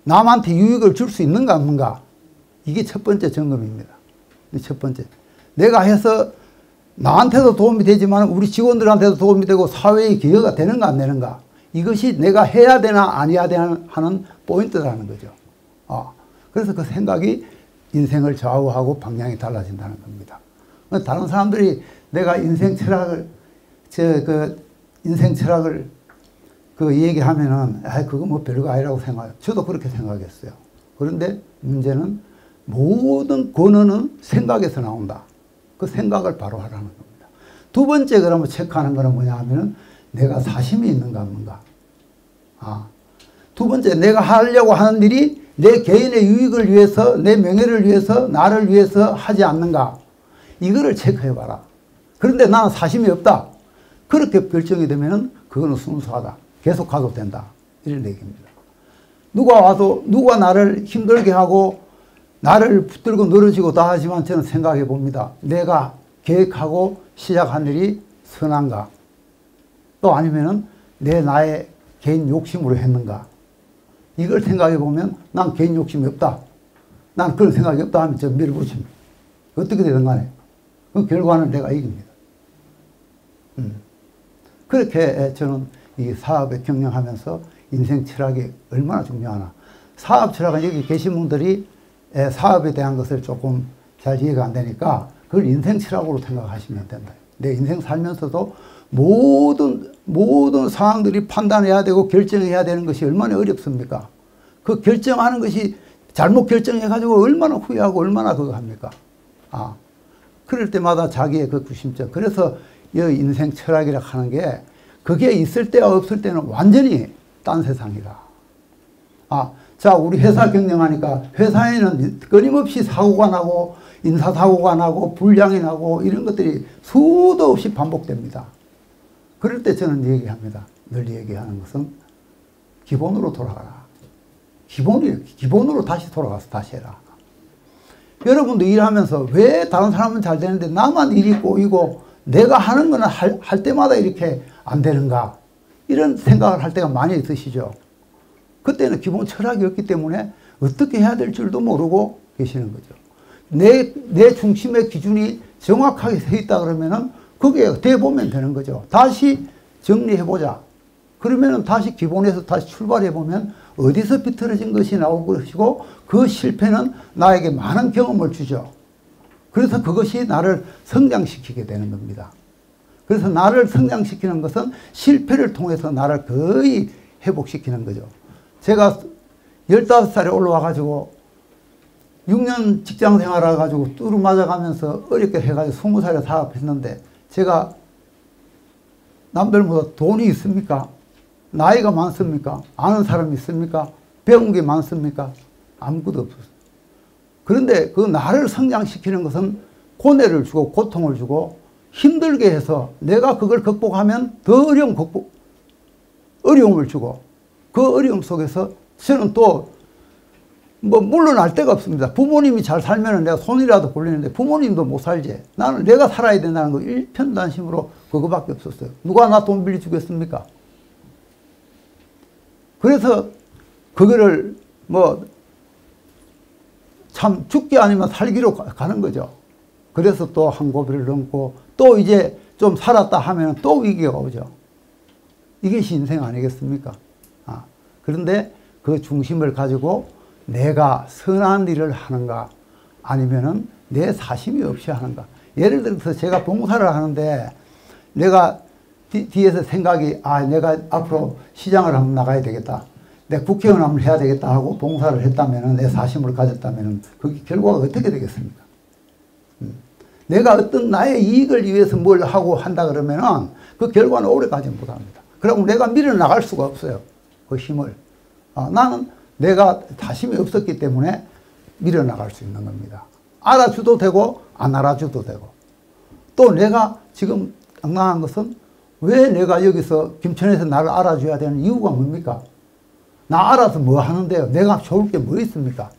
남한테 유익을 줄 수 있는가 없는가? 이게 첫 번째 점검입니다. 첫 번째. 내가 해서 나한테도 도움이 되지만 우리 직원들한테도 도움이 되고 사회에 기여가 되는가 안 되는가? 이것이 내가 해야 되나 안 해야 되나 하는 포인트라는 거죠. 그래서 그 생각이 인생을 좌우하고 방향이 달라진다는 겁니다. 다른 사람들이 내가 인생 철학을 얘기하면은 그거 뭐 별거 아니라고 생각해요. 저도 그렇게 생각했어요. 그런데 문제는 모든 권한은 생각에서 나온다. 그 생각을 바로 하라는 겁니다. 두 번째 그러면 체크하는 거는 뭐냐 하면은 내가 사심이 있는가 없는가. 두 번째 내가 하려고 하는 일이 내 개인의 유익을 위해서 내 명예를 위해서 나를 위해서 하지 않는가. 이거를 체크해 봐라. 그런데 나는 사심이 없다. 그렇게 결정이 되면은 그거는 순수하다. 계속 가도 된다. 이런 얘기입니다. 누가 나를 힘들게 하고 나를 붙들고 늘어지고 다 하지만 저는 생각해 봅니다. 내가 계획하고 시작한 일이 선한가? 또 아니면은 나의 개인 욕심으로 했는가? 이걸 생각해 보면 난 개인 욕심이 없다. 난 그런 생각이 없다 하면 저 밀어붙입니다. 어떻게 되든 간에 그 결과는 내가 이깁니다. 그렇게 저는 이 사업에 경영하면서 인생 철학이 얼마나 중요하나. 사업 철학은 여기 계신 분들이 사업에 대한 것을 조금 잘 이해가 안 되니까 그걸 인생 철학으로 생각하시면 된다. 내 인생 살면서도 모든 상황들이 판단해야 되고 결정해야 되는 것이 얼마나 어렵습니까? 그 결정하는 것이 잘못 결정해가지고 얼마나 후회하고 얼마나 그거 합니까? 그럴 때마다 자기의 그 구심점. 그래서 이 인생 철학이라 하는 게 그게 있을 때와 없을 때는 완전히 딴 세상이다. 자, 우리 회사 경영하니까 회사에는 끊임없이 사고가 나고 인사사고가 나고 불량이 나고 이런 것들이 수도 없이 반복됩니다. 그럴 때 저는 얘기합니다. 늘 얘기하는 것은 기본으로 돌아가라. 기본으로 다시 돌아가서 다시 해라. 여러분도 일하면서 왜 다른 사람은 잘 되는데 나만 일이 꼬이고 내가 하는 거는 할 때마다 이렇게 안 되는가? 이런 생각을 할 때가 많이 있으시죠. 그때는 기본 철학이 없기 때문에 어떻게 해야 될 줄도 모르고 계시는 거죠. 내 중심의 기준이 정확하게 서 있다 그러면은 그게 돼보면 되는 거죠. 다시 정리해보자. 그러면은 다시 기본에서 다시 출발해보면 어디서 비틀어진 것이 나올 것이고 그 실패는 나에게 많은 경험을 주죠. 그래서 그것이 나를 성장시키게 되는 겁니다. 그래서 나를 성장시키는 것은 실패를 통해서 나를 거의 회복시키는 거죠. 제가 15살에 올라와가지고 6년 직장 생활해가지고 뚜루 맞아가면서 어렵게 해가지고 20살에 사업했는데 제가 남들보다 돈이 있습니까? 나이가 많습니까? 아는 사람이 있습니까? 배운 게 많습니까? 아무것도 없었어요. 그런데 그 나를 성장시키는 것은 고뇌를 주고 고통을 주고 힘들게 해서 내가 그걸 극복하면 더 어려움을 주고 그 어려움 속에서 저는 또 물러날 데가 없습니다. 부모님이 잘 살면 내가 손이라도 벌리는데 부모님도 못 살지. 나는 내가 살아야 된다는 거 일편단심으로 그거밖에 없었어요. 누가 나 돈 빌려주겠습니까? 그래서 그거를 참 죽기 아니면 살기로 가는 거죠. 그래서 또 한 고비를 넘고 또 이제 좀 살았다 하면 또 위기가 오죠. 이것이 인생 아니겠습니까? 그런데 그 중심을 가지고 내가 선한 일을 하는가 아니면은 내 사심이 없이 하는가. 예를 들어서 제가 봉사를 하는데 내가 뒤에서 생각이 내가 앞으로 시장을 한번 나가야 되겠다. 내 국회의원 한번 해야 되겠다 하고 봉사를 했다면은 내 사심을 가졌다면은 그 결과가 어떻게 되겠습니까? 내가 어떤 나의 이익을 위해서 뭘 하고 한다 그러면은 그 결과는 오래 가지 못합니다. 그러면 내가 밀어나갈 수가 없어요. 그 힘을. 나는 내가 사심이 없었기 때문에 밀어나갈 수 있는 겁니다. 알아줘도 되고 안 알아줘도 되고. 또 내가 지금 당당한 것은 왜 내가 여기서 김천에서 나를 알아줘야 되는 이유가 뭡니까? 나 알아서 뭐 하는데요? 내가 좋을 게 뭐 있습니까?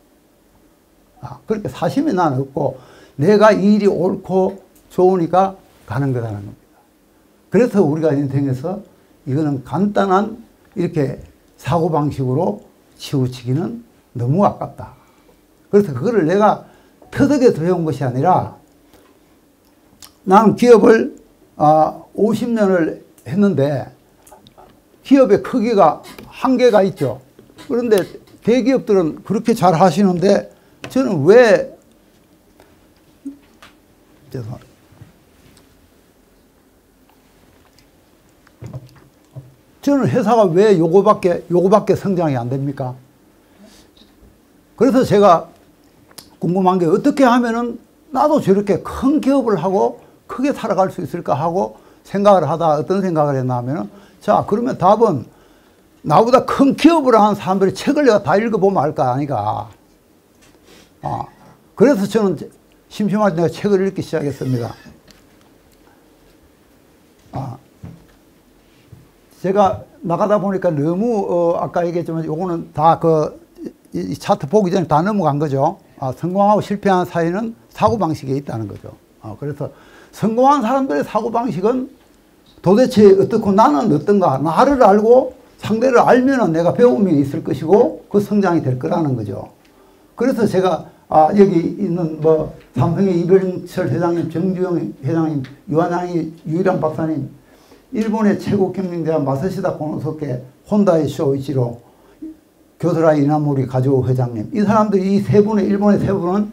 그렇게 사심이 나는 없고 내가 이 일이 옳고 좋으니까 가는 거라는 겁니다. 그래서 우리가 인생에서 이거는 간단한 이렇게 사고방식으로 치우치기는 너무 아깝다. 그래서 그거를 내가 터득해서 배운 것이 아니라 나는 기업을 50년을 했는데 기업의 크기가 한계가 있죠. 그런데 대기업들은 그렇게 잘 하시는데 저는 왜 죄송합니다. 저는 회사가 왜 요거밖에 성장이 안 됩니까? 그래서 제가 궁금한 게 어떻게 하면은 나도 저렇게 큰 기업을 하고 크게 살아갈 수 있을까 하고 생각을 하다 어떤 생각을 했나 하면은 자, 그러면 답은 나보다 큰 기업을 하는 사람들의 책을 내가 다 읽어보면 알 거 아니까. 그래서 저는 심심할 때 내가 책을 읽기 시작했습니다. 제가 나가다 보니까 너무 아까 얘기했지만 요거는 다 이 차트 보기 전에 다 넘어간 거죠. 성공하고 실패한 사이는 사고방식에 있다는 거죠. 그래서 성공한 사람들의 사고방식은 도대체 어떻고 나는 어떤가, 나를 알고 상대를 알면은 내가 배움이 있을 것이고 그 성장이 될 거라는 거죠. 그래서 제가 여기 있는 삼성의 이병철 회장님, 정주영 회장님, 유한양이 유일한 박사님, 일본의 최고 경영자 마사시다 고노소케, 혼다의 쇼이치로, 교토라이 이나모리 가즈오 회장님, 이 사람들이 이 세 분의 일본의 세 분은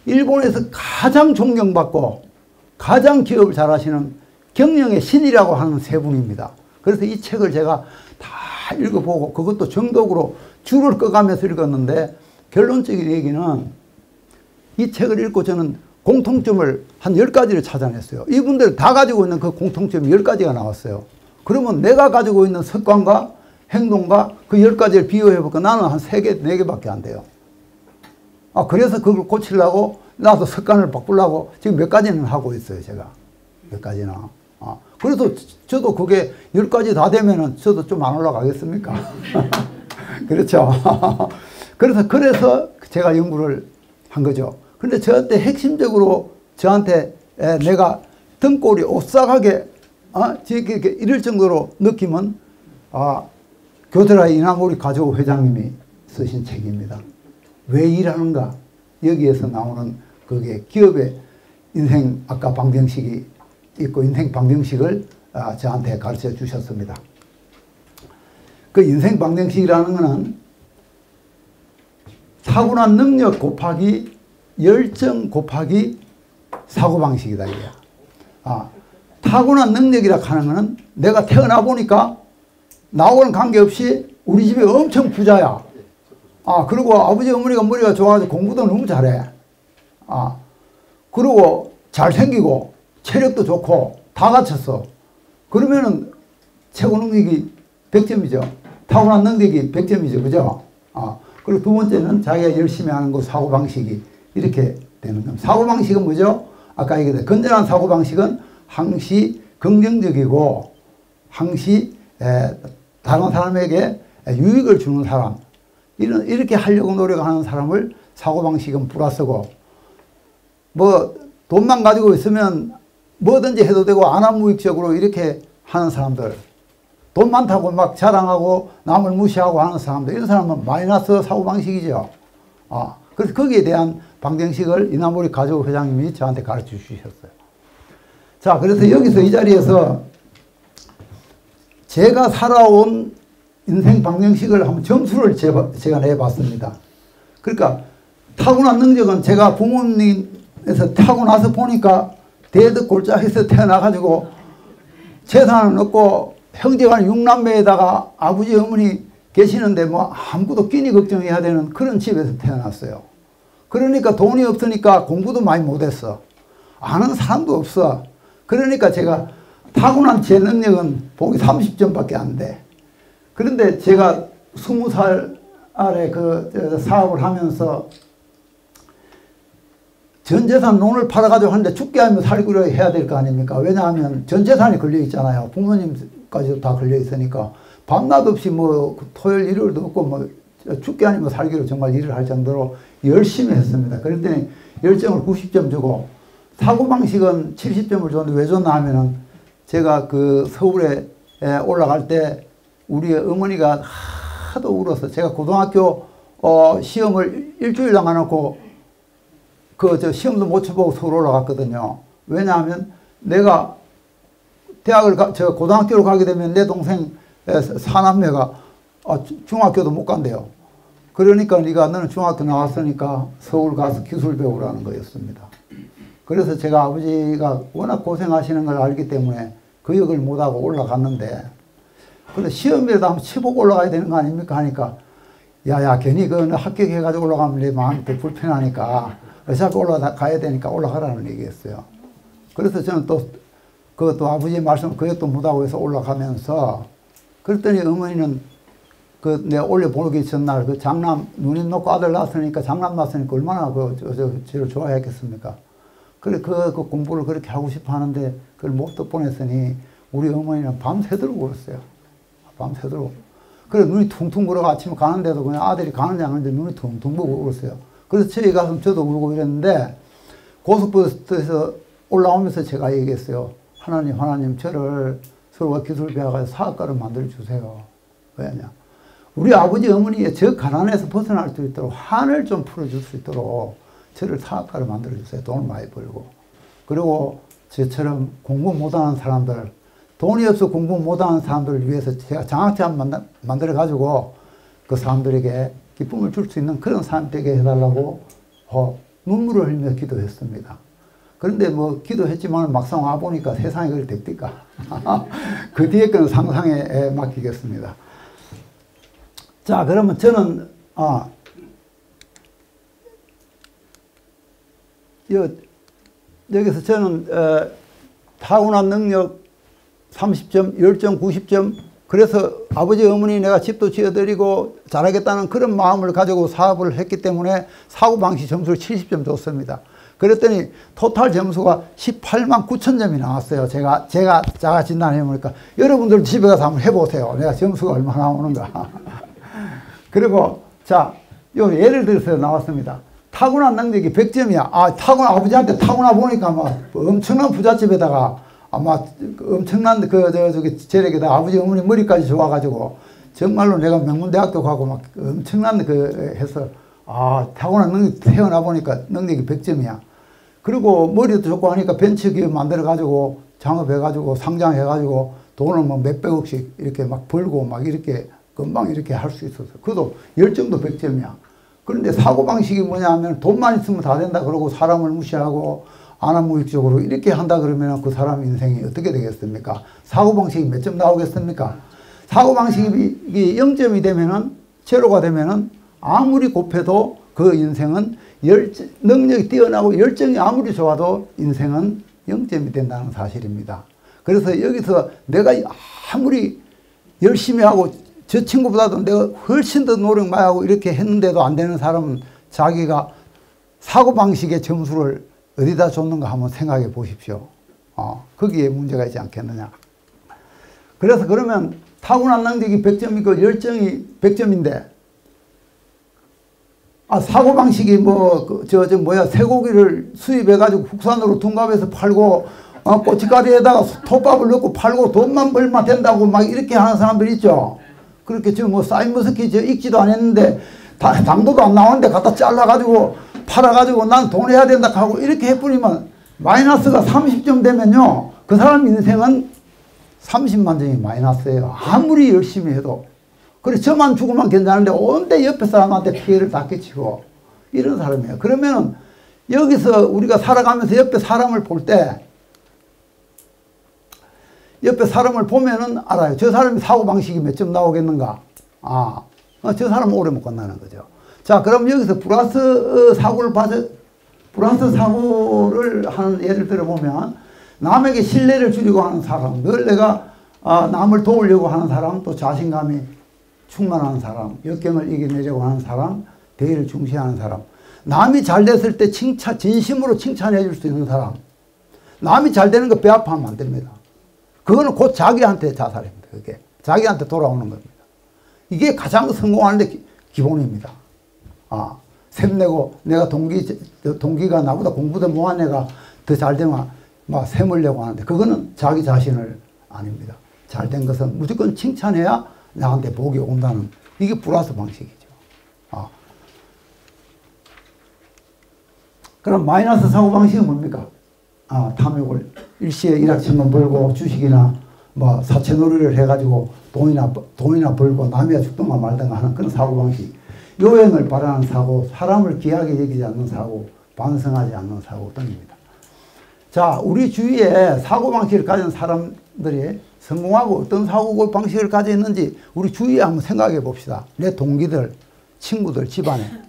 일본에서 가장 존경받고 가장 기업을 잘하시는 경영의 신이라고 하는 세 분입니다. 그래서 이 책을 제가 다 읽어보고 그것도 정독으로 줄을 꺼가면서 읽었는데 결론적인 얘기는 이 책을 읽고 저는 공통점을 한 10가지를 찾아냈어요. 이분들 다 가지고 있는 그 공통점이 10가지가 나왔어요. 그러면 내가 가지고 있는 습관과 행동과 그 10가지를 비교해보니까 나는 한 3개, 4개밖에 안 돼요. 그래서 그걸 고치려고 나도 습관을 바꾸려고 지금 몇 가지는 하고 있어요, 제가. 몇 가지나. 그래서 저도 그게 10가지 다 되면은 저도 좀 안 올라가겠습니까? 그렇죠. 그래서 제가 연구를 한 거죠. 근데 저한테 핵심적으로 저한테 내가 등골이 오싹하게 이럴 정도로 느낌은 교토라이 이나모리 가즈오 회장님이 쓰신 책입니다. 왜 일하는가? 여기에서 나오는 그게 기업의 인생 아까 방정식이 있고 인생 방정식을 저한테 가르쳐 주셨습니다. 그 인생 방정식이라는 것은 타고난 능력 곱하기 열정 곱하기 사고방식이다. 타고난 능력이라 하는 것은 내가 태어나 보니까 나하고는 관계없이 우리 집이 엄청 부자야. 그리고 아버지 어머니가 머리가 좋아가지고 공부도 너무 잘해. 그리고 잘생기고 체력도 좋고 다 갖췄어. 그러면은 최고 능력이 100점이죠. 타고난 능력이 100점이죠. 그죠? 그리고 두 번째는 자기가 열심히 하는 거 사고방식이 이렇게 되는 겁니다. 사고방식은 뭐죠? 아까 얘기했던 건전한 사고방식은 항시 긍정적이고 항시 다른 사람에게 유익을 주는 사람, 이렇게 하려고 노력하는 사람을 사고방식은 플러스고, 돈만 가지고 있으면 뭐든지 해도 되고 안하무익적으로 이렇게 하는 사람들, 돈 많다고 막 자랑하고 남을 무시하고 하는 사람들, 이런 사람은 마이너스 사고방식이죠. 그래서 거기에 대한 방정식을 이나모리 가즈오 회장님이 저한테 가르쳐 주셨어요. 자, 그래서 여기서 이 자리에서 제가 살아온 인생 방정식을 한번 점수를 제가 내봤습니다. 그러니까 타고난 능력은 제가 부모님에서 타고나서 보니까 대덕골짜기에서 태어나가지고 재산은 없고 형제간 6남매에다가 아버지 어머니 계시는데 아무것도 끼니 걱정해야 되는 그런 집에서 태어났어요. 그러니까 돈이 없으니까 공부도 많이 못했어. 아는 사람도 없어. 그러니까 제가 타고난 제 능력은 보기 30점밖에 안 돼. 그런데 제가 20살 아래 그 사업을 하면서 전 재산 논을 팔아가지고 하는데 죽게 하면 살기로 해야 될 거 아닙니까? 왜냐하면 전 재산이 걸려 있잖아요. 부모님까지도 다 걸려 있으니까 밤낮 없이 토요일 일요일도 없고 죽게 아니면 살기로 정말 일을 할 정도로 열심히 했습니다. 그랬더니 열정을 90점 주고 사고방식은 70점을 줬는데 왜 줬나 하면은 제가 그 서울에 올라갈 때 우리 어머니가 하도 울어서 제가 고등학교 시험을 일주일 안 하고 저 시험도 못 쳐보고 서울 올라갔거든요. 왜냐하면 내가 저 고등학교를 가게 되면 내 동생 사남매가 중학교도 못 간대요. 그러니까 너는 중학교 나왔으니까 서울 가서 기술 배우라는 거였습니다. 그래서 제가 아버지가 워낙 고생하시는 걸 알기 때문에 그 역을 못하고 올라갔는데, 근데 시험이라도 한번 치보고 올라가야 되는 거 아닙니까 하니까, 야야 괜히 그 합격해가지고 올라가면 내 마음이 더 불편하니까 어차피 올라가야 되니까 올라가라는 얘기였어요. 그래서 저는 또 그것도 아버지의 말씀 그것도 못하고 해서 올라가면서, 그랬더니 어머니는 내가 올려보기 전날 장남 누님 놓고 아들 낳았으니까 장남 낳았으니까 얼마나 저를 좋아했겠습니까? 그래 그 공부를 그렇게 하고 싶어 하는데 그걸 못 보냈으니 우리 어머니는 밤새도록 울었어요. 밤새도록. 그래 눈이 퉁퉁 불어가 아침에 가는데도 그냥 아들이 가는지 안 가는지 눈이 퉁퉁 부고 울었어요. 그래서 저희 가서 저도 울고 이랬는데, 고속버스에서 올라오면서 제가 얘기했어요. 하나님 저를 서울과 기술 배워가지고 사업가를 만들어 주세요. 왜냐? 우리 아버지 어머니의 저 가난에서 벗어날 수 있도록, 한을 좀 풀어줄 수 있도록 저를 사업가를 만들어 주세요. 돈을 많이 벌고. 그리고 저처럼 공부 못하는 사람들, 돈이 없어 공부 못하는 사람들을 위해서 제가 장학금 만들어 가지고 그 사람들에게 기쁨을 줄 수 있는 그런 사람 되게 해달라고 눈물을 흘리며 기도했습니다. 그런데 뭐 기도했지만 막상 와보니까 세상이 그리 됩니까? 그 뒤에 거는 상상에 맡기겠습니다. 자, 그러면 저는 여기서 저는 타고난 능력 30점, 열정 90점, 그래서 아버지 어머니 내가 집도 지어드리고 잘하겠다는 그런 마음을 가지고 사업을 했기 때문에 사고방식 점수를 70점 줬습니다. 그랬더니 토탈 점수가 18만 9천 점이 나왔어요. 제가 자가 진단해보니까 여러분들 집에 가서 한번 해보세요. 내가 점수가 얼마나 나오는가. 그리고 자, 요 예를 들어서 나왔습니다. 타고난 능력이 100점이야. 아버지한테 타고나 보니까 막 엄청난 부잣집에다가 아마 엄청난 재력에다가 아버지 어머니 머리까지 좋아가지고 정말로 내가 명문대학도 가고 막 엄청난 해서 타고난 능력이 태어나 보니까 능력이 100점이야. 그리고 머리도 좋고 하니까 벤처기업 만들어가지고 창업해가지고 상장해가지고 돈을 뭐 몇백억씩 이렇게 막 벌고 막 이렇게 금방 이렇게 할 수 있었어. 그것도 열정도 100점이야. 그런데 사고방식이 뭐냐 하면 돈만 있으면 다 된다 그러고 사람을 무시하고 안하무익적으로 이렇게 한다 그러면 그 사람 인생이 어떻게 되겠습니까? 사고방식이 몇 점 나오겠습니까? 사고방식이 0점이 되면은, 제로가 되면은 아무리 곱해도 그 인생은 능력이 뛰어나고 열정이 아무리 좋아도 인생은 0점이 된다는 사실입니다. 그래서 여기서 내가 아무리 열심히 하고 저 친구보다도 내가 훨씬 더 노력 많이 하고 이렇게 했는데도 안 되는 사람은 자기가 사고방식의 점수를 어디다 줬는가 한번 생각해 보십시오. 거기에 문제가 있지 않겠느냐. 그래서 그러면 타고난 능력이 100점이고 열정이 100점인데, 사고방식이 쇠고기를 수입해가지고 국산으로 둔갑해서 팔고, 고춧가루에다가 톱밥을 넣고 팔고 돈만 벌면 된다고 막 이렇게 하는 사람들 있죠. 그렇게 지금 사인머스키 익지도 안 했는데, 당도도 안 나오는데 갖다 잘라가지고 팔아가지고 난 돈 해야 된다 하고 이렇게 해버리면 마이너스가 30점 되면요, 그 사람 인생은 30만 점이 마이너스예요. 아무리 열심히 해도. 그래 저만 죽으면 괜찮은데 온데 옆에 사람한테 피해를 다 끼치고 이런 사람이에요. 그러면은 여기서 우리가 살아가면서 옆에 사람을 볼 때, 옆에 사람을 보면은 알아요. 저 사람이 사고방식이 몇 점 나오겠는가. 저 사람은 오래 못 간다는 거죠. 자, 그럼 여기서 플러스 사고를 하는 예를 들어보면, 남에게 신뢰를 주려고 하는 사람, 늘 내가 남을 도우려고 하는 사람, 또 자신감이 충만한 사람, 역경을 이겨내려고 하는 사람, 대의를 중시하는 사람, 남이 잘 됐을 때 진심으로 칭찬해 줄 수 있는 사람, 남이 잘 되는 거 배아파하면 안 됩니다. 그거는 곧 자기한테 자살입니다. 그게 자기한테 돌아오는 겁니다. 이게 가장 성공하는 데 기본입니다. 샘내고 내가 동기가 나보다 공부도 못한 애가 더 잘 되면 막 세물려고 하는데 그거는 자기 자신을 아닙니다. 잘 된 것은 무조건 칭찬해야 나한테 복이 온다는 이게 플러스 방식이죠. 그럼 마이너스 사고방식은 뭡니까? 탐욕을 일시에 일확천금 벌고 주식이나 뭐 사채놀이를 해가지고 돈이나 벌고 남이야 죽든가 말든가 하는 그런 사고방식. 요행을 바라는 사고, 사람을 귀하게 여기지 않는 사고, 반성하지 않는 사고 등입니다. 자, 우리 주위에 사고방식을 가진 사람들이 성공하고 어떤 사고방식을 가졌는지 우리 주위에 한번 생각해 봅시다. 내 동기들, 친구들, 집안에.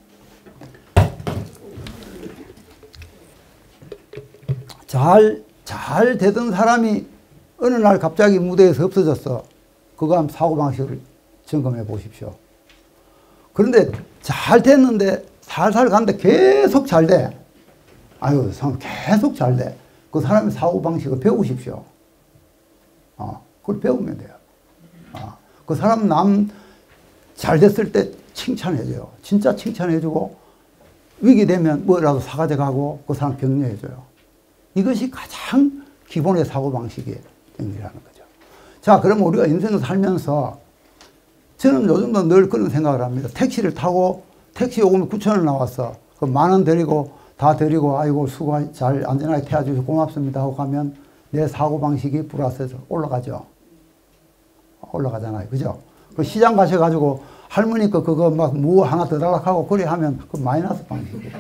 잘 되던 사람이 어느 날 갑자기 무대에서 없어졌어. 그거 한번 사고방식을 점검해 보십시오. 그런데 잘 됐는데 살살 갔는데 계속 잘 돼. 아유, 계속 잘 돼. 그 사람의 사고방식을 배우십시오. 그걸 배우면 돼요. 그 사람 남 잘 됐을 때 칭찬해줘요. 진짜 칭찬해주고 위기 되면 뭐라도 사가져 가고 그 사람 격려해줘요. 이것이 가장 기본의 사고방식이라는 거죠. 자, 그러면 우리가 인생을 살면서 저는 요즘도 늘 그런 생각을 합니다. 택시를 타고 택시 요금이 9,000원 나왔어. 그 10,000원 드리고 다 드리고 아이고 수고 잘 안전하게 태워주셔서 고맙습니다 하고 가면 내 사고방식이 플러스해서 올라가죠. 올라가잖아요. 그죠? 그 시장 가셔가지고 할머니 거 그거 막 무 하나 더 달라고 그래 하면 그 마이너스 방식이에요.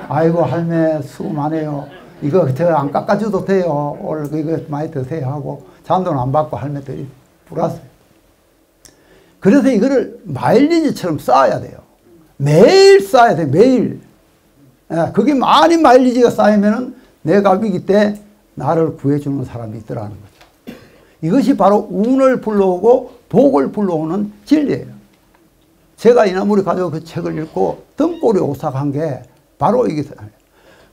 아이고 할매 수고 많아요. 이거 저 안 깎아줘도 돼요. 오늘 이거 많이 드세요 하고 잔돈 안 받고 할매들이 플러스. 그래서 이거를 마일리지처럼 쌓아야 돼요. 매일 쌓아야 돼요. 매일. 그게 많이 마일리지가 쌓이면은 내가 위기 때 나를 구해주는 사람이 있더라는 거죠. 이것이 바로 운을 불러오고 복을 불러오는 진리예요. 제가 이나무리 가지고 그 책을 읽고 등골이 오싹한 게 바로 이게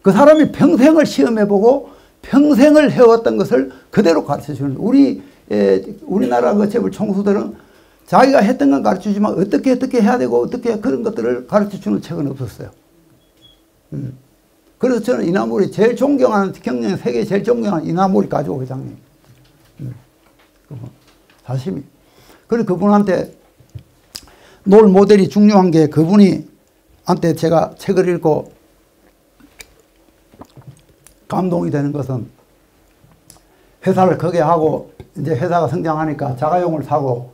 그 사람이 평생을 시험해보고 평생을 해왔던 것을 그대로 가르쳐주는 우리나라 그 재벌 총수들은 자기가 했던 건 가르쳐주지만 어떻게 해야 되고 어떻게 그런 것들을 가르쳐주는 책은 없었어요. 그래서 저는 이나무리 제일 존경하는 경영 세계 제일 존경하는 이나무리 가지고 회장님. 사심이. 그리고 그분한테 롤 모델이 중요한 게 그분이 한테 제가 책을 읽고 감동이 되는 것은 회사를 크게 하고 이제 회사가 성장하니까 자가용을 사고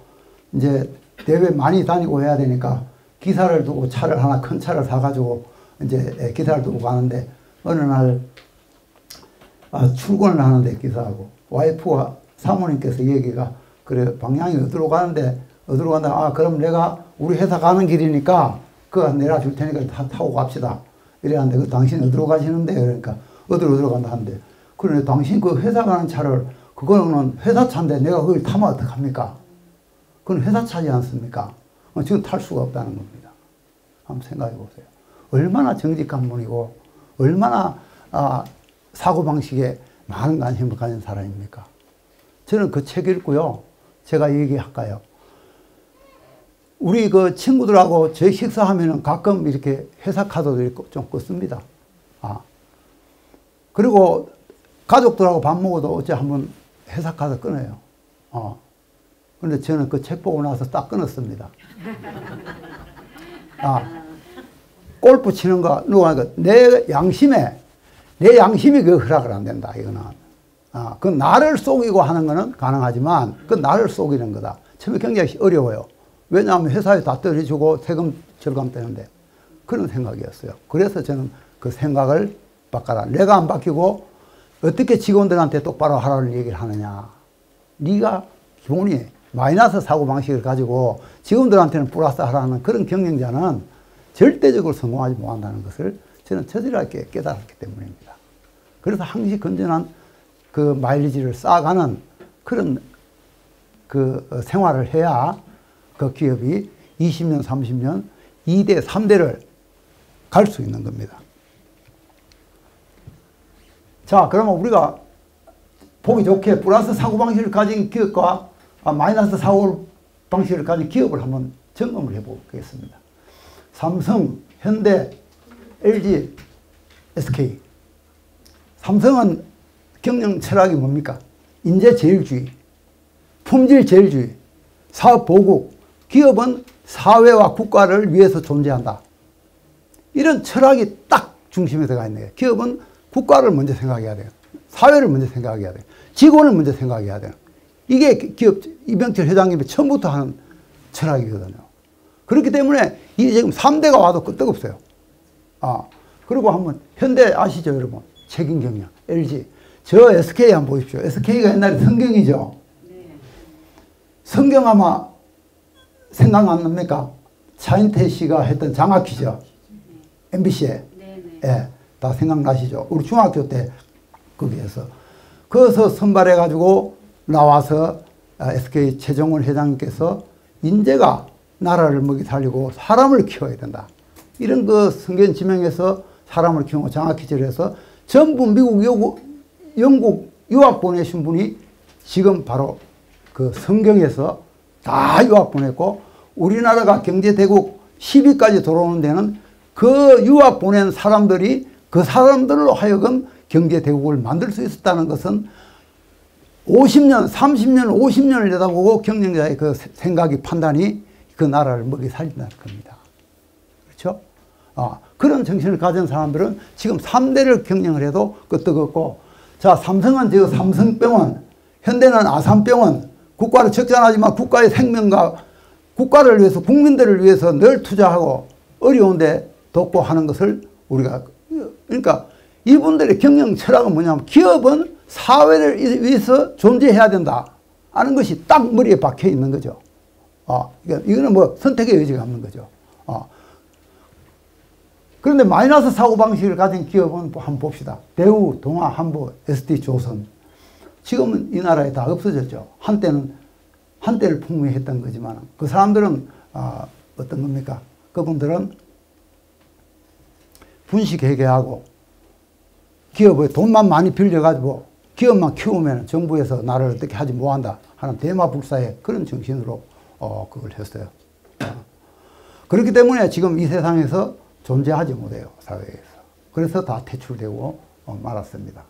이제 대회 많이 다니고 해야 되니까 기사를 두고 차를 하나 큰 차를 사가지고 이제 기사를 두고 가는데 어느 날 출근을 하는데 기사하고 와이프와 사모님께서 얘기가 그래 방향이 어디로 가는데 어디로 간다. 그럼 내가 우리 회사 가는 길이니까 그거 내려줄 테니까 타고 갑시다. 이래는데 그 당신 어디로 가시는데 그러니까 어디로 간다 하는데 그러네 당신 그 회사 가는 차를 그거는 회사 차인데 내가 그걸 타면 어떡합니까? 그건 회사 차지 않습니까? 지금 탈 수가 없다는 겁니다. 한번 생각해 보세요. 얼마나 정직한 분이고 얼마나 사고방식에 많은 관심을 가진 사람입니까? 저는 그 책 읽고요. 제가 얘기할까요? 우리 그 친구들하고 저희 식사하면은 가끔 이렇게 회사 카드도 좀 끊습니다. 그리고 가족들하고 밥 먹어도 어째 한번 회사 카드 끊어요. 근데 저는 그 책 보고 나서 딱 끊었습니다. 골프 치는 거, 누가, 내 양심이 그 허락을 안 된다, 이거는. 그 나를 속이고 하는 거는 가능하지만, 그 나를 속이는 거다. 처음에 굉장히 어려워요. 왜냐하면 회사에 다 떨어지고 세금 절감 되는데. 그런 생각이었어요. 그래서 저는 그 생각을 바꿔라. 내가 안 바뀌고, 어떻게 직원들한테 똑바로 하라는 얘기를 하느냐. 네가 기본이 마이너스 사고방식을 가지고 직원들한테는 플러스 하라는 그런 경영자는 절대적으로 성공하지 못한다는 것을 저는 처절하게 깨달았기 때문입니다. 그래서 항시 건전한 그 마일리지를 쌓아가는 그런 그 생활을 해야 그 기업이 20년, 30년, 2대, 3대를 갈 수 있는 겁니다. 자, 그러면 우리가 보기 좋게 플러스 사고방식을 가진 기업과 마이너스 사고방식을 가진 기업을 한번 점검을 해보겠습니다. 삼성, 현대, LG, SK 삼성은 경영 철학이 뭡니까? 인재 제일주의, 품질 제일주의, 사업 보국, 기업은 사회와 국가를 위해서 존재한다. 이런 철학이 딱 중심에 들어가 있는 거예요. 기업은 국가를 먼저 생각해야 돼요. 사회를 먼저 생각해야 돼요. 직원을 먼저 생각해야 돼요. 이게 기업 이병철 회장님이 처음부터 하는 철학이거든요. 그렇기 때문에 이 지금 3대가 와도 끄떡없어요. 그리고 한번 현대 아시죠, 여러분? 책임 경영, LG. 저 SK 한번 보십시오. SK가 옛날에 성경이죠. 성경 아마 생각 안 납니까? 차인태 씨가 했던 장학퀴죠. MBC에. 예, 다 생각나시죠? 우리 중학교 때 거기에서. 거기서 선발해가지고 나와서 SK 최정원 회장님께서 인재가 나라를 먹이 살리고 사람을 키워야 된다. 이런 그 성경 지명에서 사람을 키우고 장학퀴즈를 해서 전부 미국, 영국 유학 보내신 분이 지금 바로 그 성경에서 다 유학 보냈고 우리나라가 경제대국 10위까지 들어오는 데는 그 유학 보낸 사람들이 그 사람들로 하여금 경제대국을 만들 수 있었다는 것은 50년, 30년, 50년을 내다보고 경영자의 그 생각이 판단이 그 나라를 먹이 살린다는 겁니다. 그렇죠? 그런 정신을 가진 사람들은 지금 3대를 경영을 해도 끄떡없고, 자, 삼성은 저 삼성병원, 현대는 아산병원, 국가를 적잖하지만 국가의 생명과 국가를 위해서, 국민들을 위해서 늘 투자하고 어려운데 돕고 하는 것을 우리가, 그러니까 이분들의 경영 철학은 뭐냐면 기업은 사회를 위해서 존재해야 된다 하는 것이 딱 머리에 박혀 있는 거죠. 이거는 뭐 선택의 여지가 없는 거죠. 그런데 마이너스 사고방식을 가진 기업은 한번 봅시다. 대우, 동아, 한보, ST, 조선. 지금은 이 나라에 다 없어졌죠. 한때를 풍미했던 거지만 그 사람들은 어떤 겁니까? 그분들은 분식회계하고 기업의 돈만 많이 빌려가지고 기업만 키우면 정부에서 나를 어떻게 하지 못한다 하는 대마불사의 그런 정신으로 그걸 했어요. 그렇기 때문에 지금 이 세상에서 존재하지 못해요, 사회에서. 그래서 다 퇴출되고 말았습니다.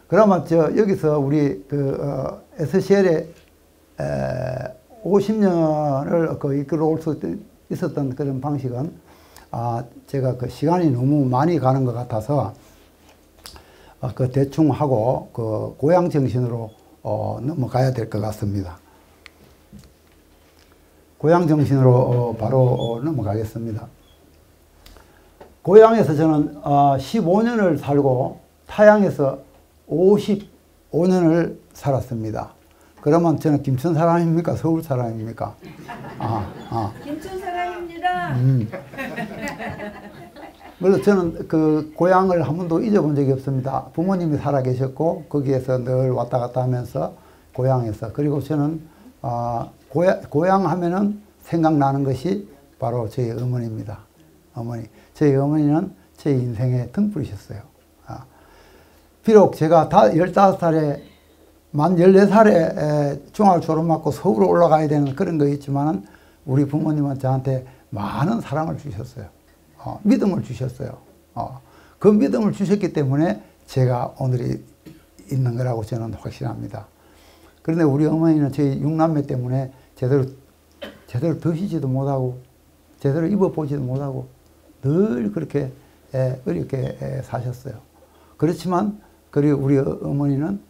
그러면 여기서 우리 SCL에 50년을 이끌어올 수 있었던 그런 방식은 제가 그 시간이 너무 많이 가는 것 같아서 그 대충 하고 그 고향 정신으로 넘어가야 될 것 같습니다. 고향 정신으로 바로 넘어가겠습니다. 고향에서 저는 15년을 살고 타향에서 55년을 살았습니다. 그러면 저는 김천 사람입니까? 서울 사람입니까? 김천 사람입니다. 그래서 저는 그 고향을 한 번도 잊어본 적이 없습니다. 부모님이 살아 계셨고 거기에서 늘 왔다 갔다 하면서 고향에서, 그리고 저는 고향 하면은 생각나는 것이 바로 저희 어머니입니다. 어머니. 저희 어머니는 제 인생의 등불이셨어요. 비록 제가 15살에 만 14살에 중학을 졸업하고 서울에 올라가야 되는 그런 거 있지만은 우리 부모님은 저한테 많은 사랑을 주셨어요. 믿음을 주셨어요. 그 믿음을 주셨기 때문에 제가 오늘이 있는 거라고 저는 확신합니다. 그런데 우리 어머니는 저희 6남매 때문에 제대로 드시지도 못하고 제대로 입어보지도 못하고 늘 그렇게 어렵게 사셨어요. 그렇지만 그리고 우리 어머니는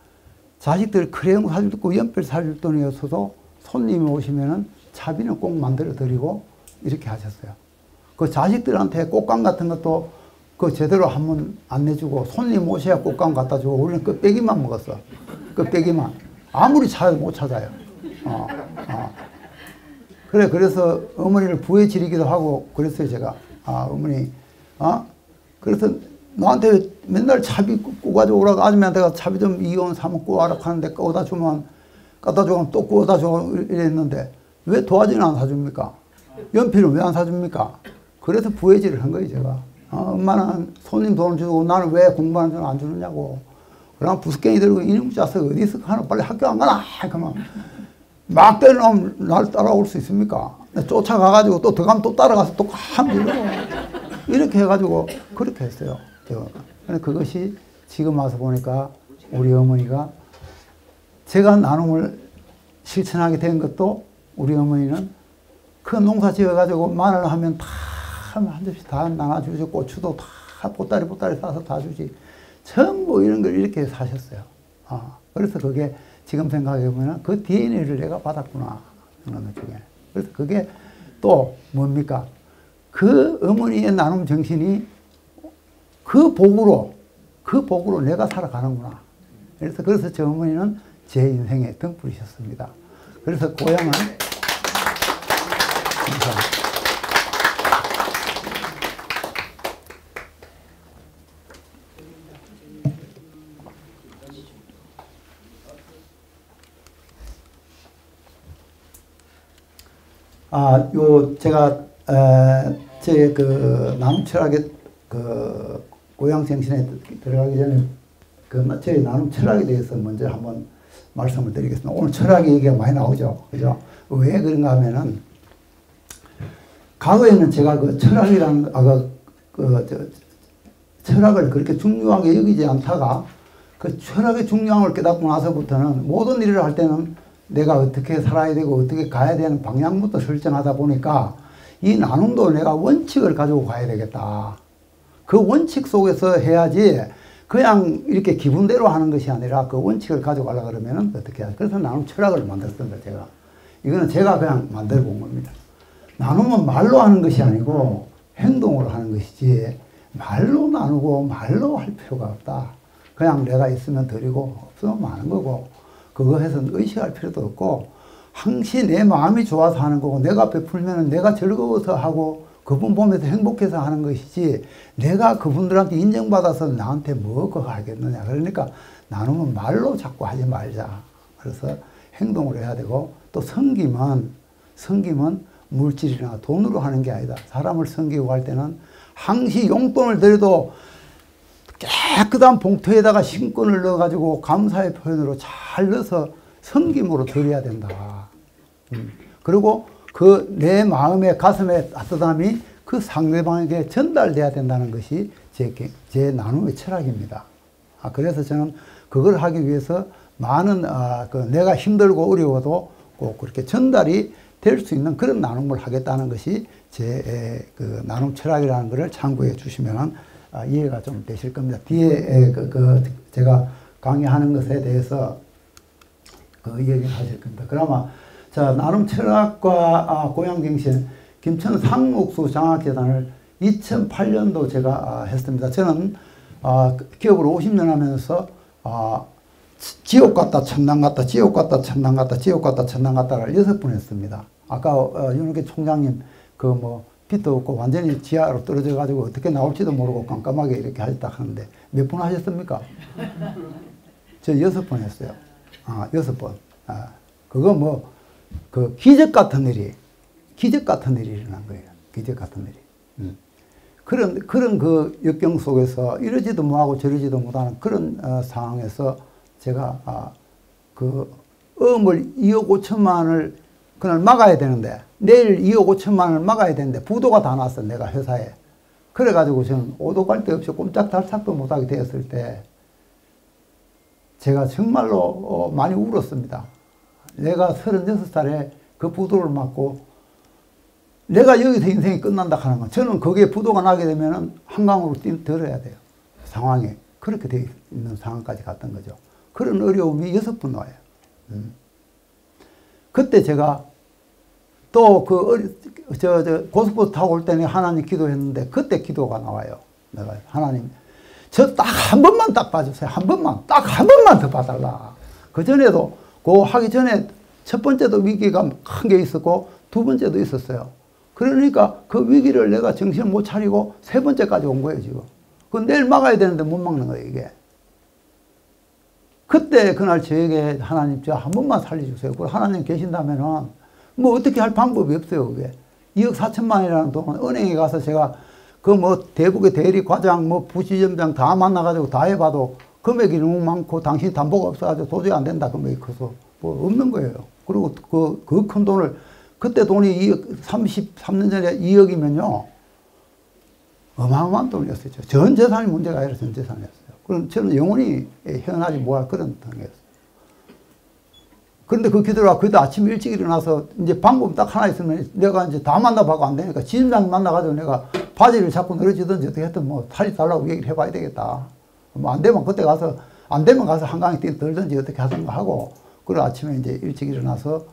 자식들 크레용 사줄 거 연필 사줄 돈이 없어도 손님이 오시면은 차비는 꼭 만들어 드리고 이렇게 하셨어요. 그 자식들한테 꽃감 같은 것도 그 제대로 한번 안 내주고 손님 오셔야 꽃감 갖다 주고 우리는 끝배기만 먹었어. 끝배기만. 아무리 찾아도 못 찾아요. 그래서 어머니를 부해지리기도 하고 그랬어요, 제가. 어머니, 그래서 너한테 맨날 차비 구가지고 오라고 아줌마한테 차비 좀 이온 사면 구하라 하는데 갖다 주면 또 구워다 주고 이랬는데 왜 도화지는 안 사줍니까? 연필은 왜 안 사줍니까? 그래서 부해지를 한 거예요, 제가. 엄마는 손님 돈을 주고 나는 왜 공부하는 줄 안 주느냐고. 그러면 부스깽이 들고 이놈 자식 어디 있어? 하나 빨리 학교 안 가나? 그러면 막 때려놓으면 날 따라올 수 있습니까? 쫓아가가지고 또 들어가면 또 따라가서 또 하면 이렇게 해가지고 그렇게 했어요. 근데 그것이 지금 와서 보니까 우리 어머니가 제가 나눔을 실천하게 된 것도 우리 어머니는 큰 농사 지어가지고 마늘 하면 다 한 접시 다 나눠주지, 고추도 다 보따리 싸서 다 주지. 전부 이런 걸 이렇게 사셨어요. 그래서 그게 지금 생각해보면 그 DNA를 내가 받았구나. 그런 것 중에. 그래서 그게 또 뭡니까? 그 어머니의 나눔 정신이 그 복으로 내가 살아가는구나. 그래서 저 어머니는 제 인생의 등불이셨습니다. 그래서 고향은 제가 제 그 나눔 철학의 그 고향 정신에 들어가기 전에 저희 나눔 철학에 대해서 먼저 한번 말씀을 드리겠습니다. 오늘 철학 얘기가 많이 나오죠, 그죠? 왜 그런가 하면은 과거에는 제가 그 철학이라는 철학을 그렇게 중요하게 여기지 않다가 그 철학의 중요함을 깨닫고 나서부터는 모든 일을 할 때는 내가 어떻게 살아야 되고 어떻게 가야 되는 방향부터 설정하다 보니까 이 나눔도 내가 원칙을 가지고 가야 되겠다. 그 원칙 속에서 해야지 그냥 이렇게 기분대로 하는 것이 아니라 그 원칙을 가지고 가려고 그러면 어떻게 해야 돼. 그래서 나눔 철학을 만들었습니다, 제가. 이거는 제가 그냥 만들어 본 겁니다. 나눔은 말로 하는 것이 아니고 행동으로 하는 것이지 말로 나누고 말로 할 필요가 없다. 그냥 내가 있으면 드리고 없으면 마는 거고 그거 해서 의식할 필요도 없고 항시 내 마음이 좋아서 하는 거고 내가 베풀면 내가 즐거워서 하고 그분 보면서 행복해서 하는 것이지 내가 그분들한테 인정받아서 나한테 뭐 그거 하겠느냐. 그러니까 나눔은 말로 자꾸 하지 말자. 그래서 행동으로 해야 되고 또 섬김은 물질이나 돈으로 하는 게 아니다. 사람을 섬기고 할 때는 항시 용돈을 드려도 깨끗한 봉투에다가 신권을 넣어가지고 감사의 표현으로 잘 넣어서 섬김으로 드려야 된다. 그리고 그 내 마음의 가슴의 따뜻함이 그 상대방에게 전달돼야 된다는 것이 제 나눔의 철학입니다. 그래서 저는 그걸 하기 위해서 많은 내가 힘들고 어려워도 꼭 그렇게 전달이 될 수 있는 그런 나눔을 하겠다는 것이 제 그 나눔 철학이라는 것을 참고해 주시면 이해가 좀 되실 겁니다. 뒤에 제가 강의하는 것에 대해서 그 얘기를 하실 겁니다. 그나마 자 나눔 철학과 고향 정신 김천 상록수 장학재단을 2008년도 제가 했습니다. 저는 기업을 50년 하면서 지옥 갔다 천당 갔다 지옥 갔다 천당 갔다 지옥 갔다 천당 갔다를 6번 했습니다. 아까 윤석열 총장님 빛도 없고 완전히 지하로 떨어져 가지고 어떻게 나올지도 모르고 깜깜하게 이렇게 하셨다 하는데 몇 번 하셨습니까? 저 6번 했어요. 6번. 그거 그 기적 같은 일이 일어난 거예요. 기적 같은 일이. 그런 그 역경 속에서 이러지도 못하고 저러지도 못하는 그런 상황에서 제가 그 어음을 2억 5천만 원을 그날 막아야 되는데 내일 2억 5천만 원을 막아야 되는데 부도가 다 났어 내가 회사에. 그래가지고 저는 오도 갈 데 없이 꼼짝달싹도 못하게 되었을 때 제가 정말로 많이 울었습니다. 내가 36살에 그 부도를 맞고 내가 여기서 인생이 끝난다 하는 건 저는 거기에 부도가 나게 되면 한강으로 들어야 돼요. 상황에 그렇게 되어 있는 상황까지 갔던 거죠. 그런 어려움이 6번 와요. 그때 제가 또 고속버스 타고 올 때는 하나님 기도했는데 그때 기도가 나와요. 내가 하나님 저 딱 한 번만 딱 봐주세요. 딱 한 번만 더 봐달라. 그 전에도 그 하기 전에 첫 번째도 위기가 큰 게 있었고 두 번째도 있었어요. 그러니까 그 위기를 내가 정신을 못 차리고 세 번째까지 온 거예요 지금. 그 내일 막아야 되는데 못 막는 거예요 이게. 그때 그날 저에게 하나님 저 한 번만 살려주세요. 그리고 하나님 계신다면은 뭐 어떻게 할 방법이 없어요 그게. 2억 4천만 원이라는 돈은 은행에 가서 제가 대북의 대리 과장 부시점장 다 만나가지고 다 해봐도 금액이 너무 많고 당신 담보가 없어가지고 도저히 안 된다 금액이 커서 없는 거예요. 그리고 그 큰 돈을 그때 돈이 2억 33년 전에 2억이면요 어마어마한 돈이었어요. 전 재산이 문제가 아니라 전 재산이었어요. 그럼 저는 영원히 헤어나지 못할 그런 단계였어요. 그런데 그 기도가 그래도 아침 일찍 일어나서 이제 방법 딱 하나 있으면 내가 이제 다 만나봐도 안 되니까 지점장 만나가지고 내가 바지를 자꾸 늘어지든지 어떻게 했든 뭐 살이 달라고 얘기를 해봐야 되겠다. 뭐 안 되면 그때 가서 안 되면 가서 한강에 뛰어들든지 어떻게 하든가 하고 그리고 아침에 이제 일찍 일어나서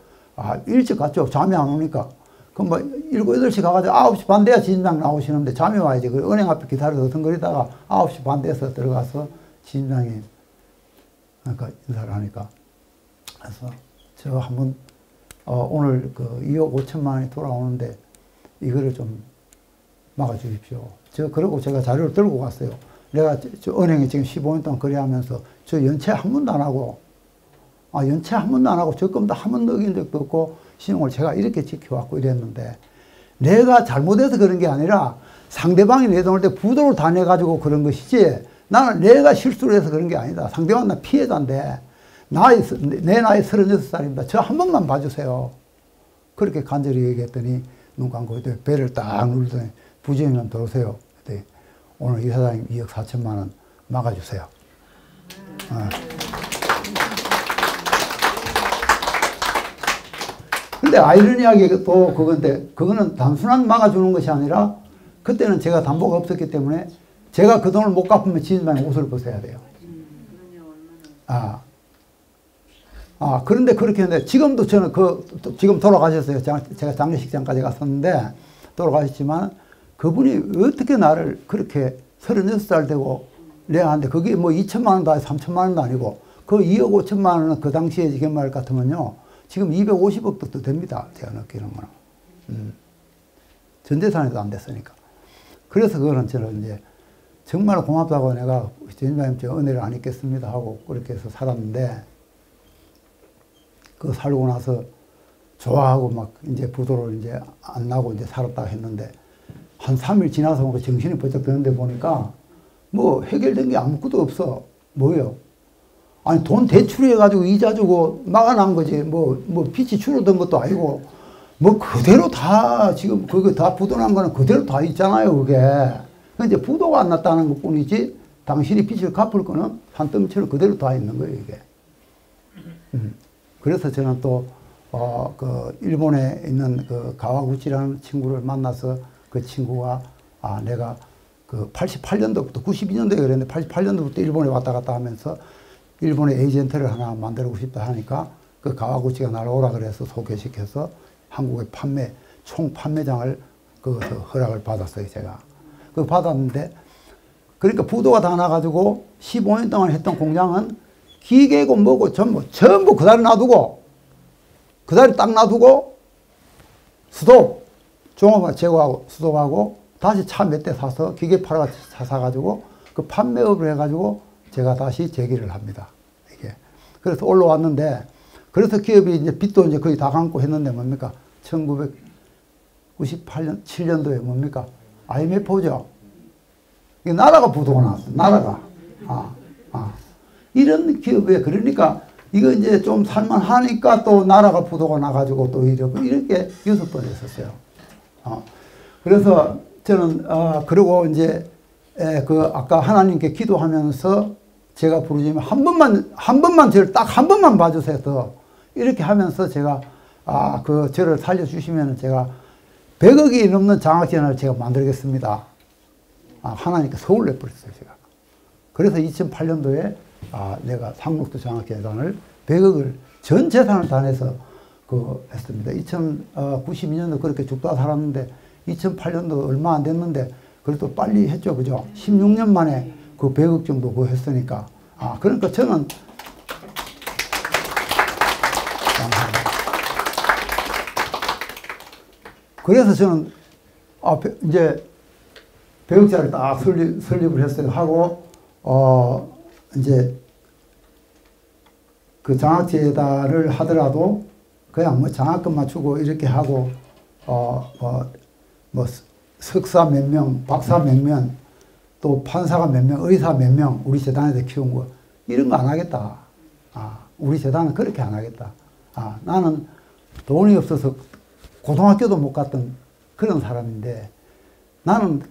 일찍 갔죠. 잠이 안 오니까. 그럼 뭐 7, 8시 가가지고 9시 반 돼야 지점장 나오시는데 잠이 와야지. 그 은행 앞에 기다려서 어성거리다가 9시 반 돼서 들어가서 지점장이 그러니까 인사를 하니까 그래서 저 한번 오늘 그 2억 5천만 원이 돌아오는데 이거를 좀 막아주십시오. 그러고 제가 자료를 들고 갔어요. 내가 저 은행에 지금 15년 동안 거래하면서 저 연체 한 번도 안 하고 연체 한 번도 안 하고 적금도 한 번도 어긴 적도 없고 신용을 제가 이렇게 지켜왔고 이랬는데 내가 잘못해서 그런 게 아니라 상대방이 내 돈을 때 부도를 다 내가지고 그런 것이지 나는 내가 실수를 해서 그런 게 아니다. 상대방은 나 피해자인데 내 나이 36살입니다. 저 한 번만 봐주세요. 그렇게 간절히 얘기했더니 눈 감고 배를 딱 누르더니 부지런히 들어오세요. 그랬더니 오늘 이 사장님 2억 4천만 원 막아주세요. 근데 아이러니하게 또 그거는 단순한 막아주는 것이 아니라 그때는 제가 담보가 없었기 때문에 제가 그 돈을 못 갚으면 지인만이 옷을 벗어야 돼요. 그런데 그렇게 했는데 지금도 저는 지금 돌아가셨어요. 제가 장례식장까지 갔었는데 돌아가셨지만 그분이 어떻게 나를 그렇게 36살 되고 내한테 그게 뭐 2천만 원도 아니고 3천만 원도 아니고 그 2억 5천만 원은 그 당시에 지금 말 같으면요. 지금 250억도 됩니다. 제가 느끼는 거는. 전 재산에도 안 됐으니까. 그래서 그거는 저는 이제 정말 고맙다고 내가 전임자님 저 은혜를 안 잊겠습니다 하고 그렇게 해서 살았는데 그 살고 나서 좋아하고 막 이제 부도를 이제 안 나고 이제 살았다고 했는데 한 3일 지나서 정신이 번쩍 드는데 보니까 뭐 해결된 게 아무것도 없어. 뭐예요? 아니 돈 대출해가지고 이자 주고 막아난 거지 뭐 빚이 줄어든 것도 아니고 뭐 그대로 다 지금 그거 다 부도난 거는 그대로 다 있잖아요 그게. 이제 부도가 안 났다는 것 뿐이지 당신이 빚을 갚을 거는 산더미처럼 그대로 다 있는 거예요 이게. 그래서 저는 또 그 일본에 있는 그 가와구치라는 친구를 만나서 그 친구가 내가 그 88년도부터 92년도에 그랬는데 88년도부터 일본에 왔다 갔다 하면서 일본의 에이전트를 하나 만들고 싶다 하니까 그 가와구치가 나를 오라 그래서 소개시켜서 한국의 총 판매장을 거기서 허락을 받았어요 제가. 그 받았는데 그러니까 부도가 다 나가지고 15년 동안 했던 공장은 기계고 뭐고 전부 그 자리 놔두고 그 자리 딱 놔두고 수도 종업을 제거하고 수도하고 다시 차 몇 대 사서 기계 팔아가 사가지고 그 판매업을 해가지고 제가 다시 재기를 합니다. 이게. 그래서 올라왔는데 그래서 기업이 이제 빚도 이제 거의 다 감고 했는데 뭡니까? 1998년, 7년도에 뭡니까? IMF죠. 이게 나라가 부도가 나왔어. 나라가. 이런 기업에 그러니까 이거 이제 좀 살만하니까 또 나라가 부도가 나가지고 또 이렇게 6번 했었어요. 그래서 저는 그리고 이제 그 아까 하나님께 기도하면서 제가 부르짖으면 한 번만 저를 딱 한 번만 봐주세요. 더 이렇게 하면서 제가 그 저를 살려주시면 제가 100억이 넘는 장학재단을 제가 만들겠습니다. 하나님께 서울 내버렸어요 제가. 그래서 2008년도에 내가 상록도 장학재단을 100억을 전 재산을 다 내서 했습니다. 2092년도 그렇게 죽다 살았는데 2008년도 얼마 안 됐는데 그래도 빨리 했죠, 그죠? 16년 만에 그 100억 정도 그거 했으니까. 그러니까 저는 그래서 저는 이제 100억짜리 딱 설립을 했어요. 하고 이제 그 장학재단을 하더라도 그냥 뭐 장학금만 주고 이렇게 하고 뭐 석사 몇 명, 박사 몇 명, 또 판사가 몇 명, 의사 몇 명 우리 재단에서 키운 거 이런 거 안 하겠다. 우리 재단은 그렇게 안 하겠다. 나는 돈이 없어서 고등학교도 못 갔던 그런 사람인데 나는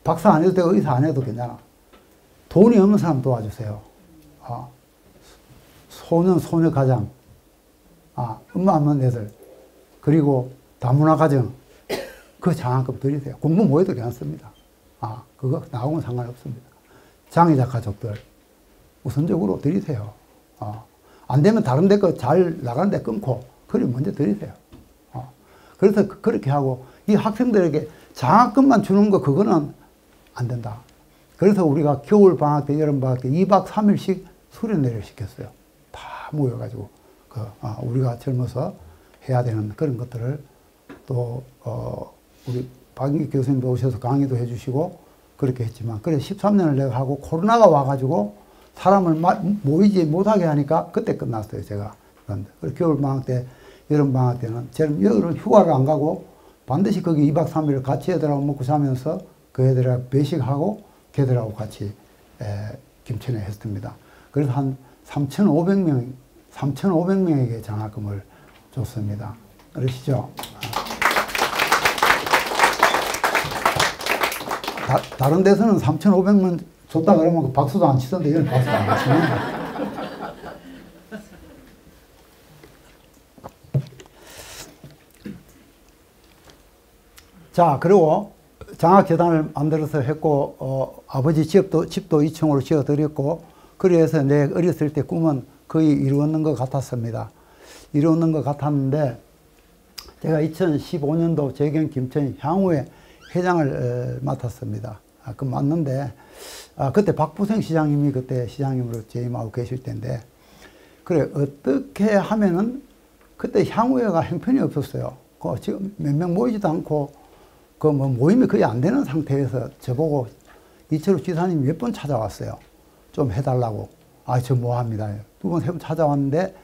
박사 안 해도 되고 의사 안 해도 괜찮아. 돈이 없는 사람 도와주세요. 소년, 소녀 가장, 엄마 없는 애들, 그리고 다문화 가정, 그 장학금 드리세요. 공부 못 해도 괜찮습니다. 그거 나하고는 상관없습니다. 장애자 가족들, 우선적으로 드리세요. 안 되면 다른 데 거 잘 나가는 데 끊고, 그리 먼저 드리세요. 그래서 그렇게 하고, 이 학생들에게 장학금만 주는 거, 그거는 안 된다. 그래서 우리가 겨울 방학 때, 여름 방학 때 2박 3일씩 수련회를 시켰어요. 다 모여가지고, 우리가 젊어서 해야 되는 그런 것들을 또, 우리 박인기 교수님도 오셔서 강의도 해주시고, 그렇게 했지만, 그래 13년을 내가 하고, 코로나가 와가지고, 사람을 모이지 못하게 하니까, 그때 끝났어요, 제가. 그런데 겨울 방학 때, 여름 방학 때는, 저는 여름 휴가를 안 가고, 반드시 거기 2박 3일을 같이 애들하고 먹고 자면서, 그 애들하고 배식하고, 걔들하고 같이 김천에 했습니다. 그래서 한 3,500명에게 장학금을 줬습니다. 그러시죠? 다른 데서는 3,500명 줬다 그러면 박수도 안 치던데 이건 박수도 안 치네. 자, 그리고 장학재단을 만들어서 했고, 아버지 집도 2층으로 지어드렸고, 그래서 내 어렸을 때 꿈은 거의 이루었는 것 같았습니다. 이루었는 것 같았는데, 제가 2015년도 재경 김천 향후회 회장을 맡았습니다. 그 맞는데, 그때 박부생 시장님이 그때 시장님으로 재임하고 계실 때인데, 그래, 어떻게 하면은, 그때 향후회가 형편이 없었어요. 지금 몇 명 모이지도 않고, 모임이 거의 안 되는 상태에서 저보고 이철우 지사님이 몇 번 찾아왔어요. 좀 해달라고. 저 뭐 합니다. 2번, 3번 찾아왔는데,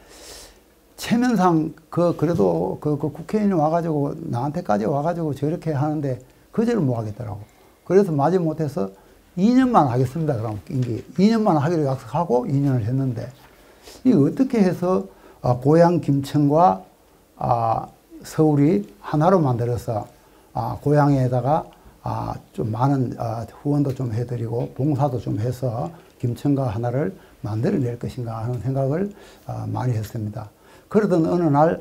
체면상, 그래도 국회의원이 와가지고, 나한테까지 와가지고 저렇게 하는데, 그제를 못 하겠더라고. 그래서 마지못해서 2년만 하겠습니다. 그럼, 2년만 하기로 약속하고 2년을 했는데, 이게 어떻게 해서, 고향 김천과, 서울이 하나로 만들어서, 고향에다가 좀 많은 후원도 좀 해드리고 봉사도 좀 해서 김천과 하나를 만들어낼 것인가 하는 생각을 많이 했습니다. 그러던 어느 날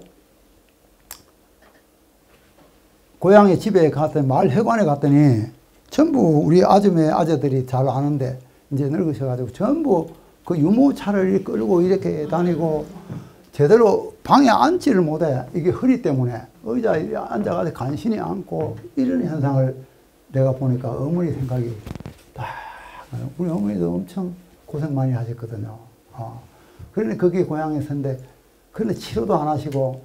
고향에 집에 갔더니 마을회관에 갔더니 전부 우리 아재들이 잘 아는데 이제 늙으셔가지고 전부 그 유모차를 끌고 이렇게 다니고 제대로 방에 앉지를 못해. 이게 허리 때문에 의자에 앉아가지고 간신히 앉고 이런 현상을 내가 보니까 어머니 생각이 딱, 우리 어머니도 엄청 고생 많이 하셨거든요. 그런데 거기 고향에서인데, 그런데 치료도 안 하시고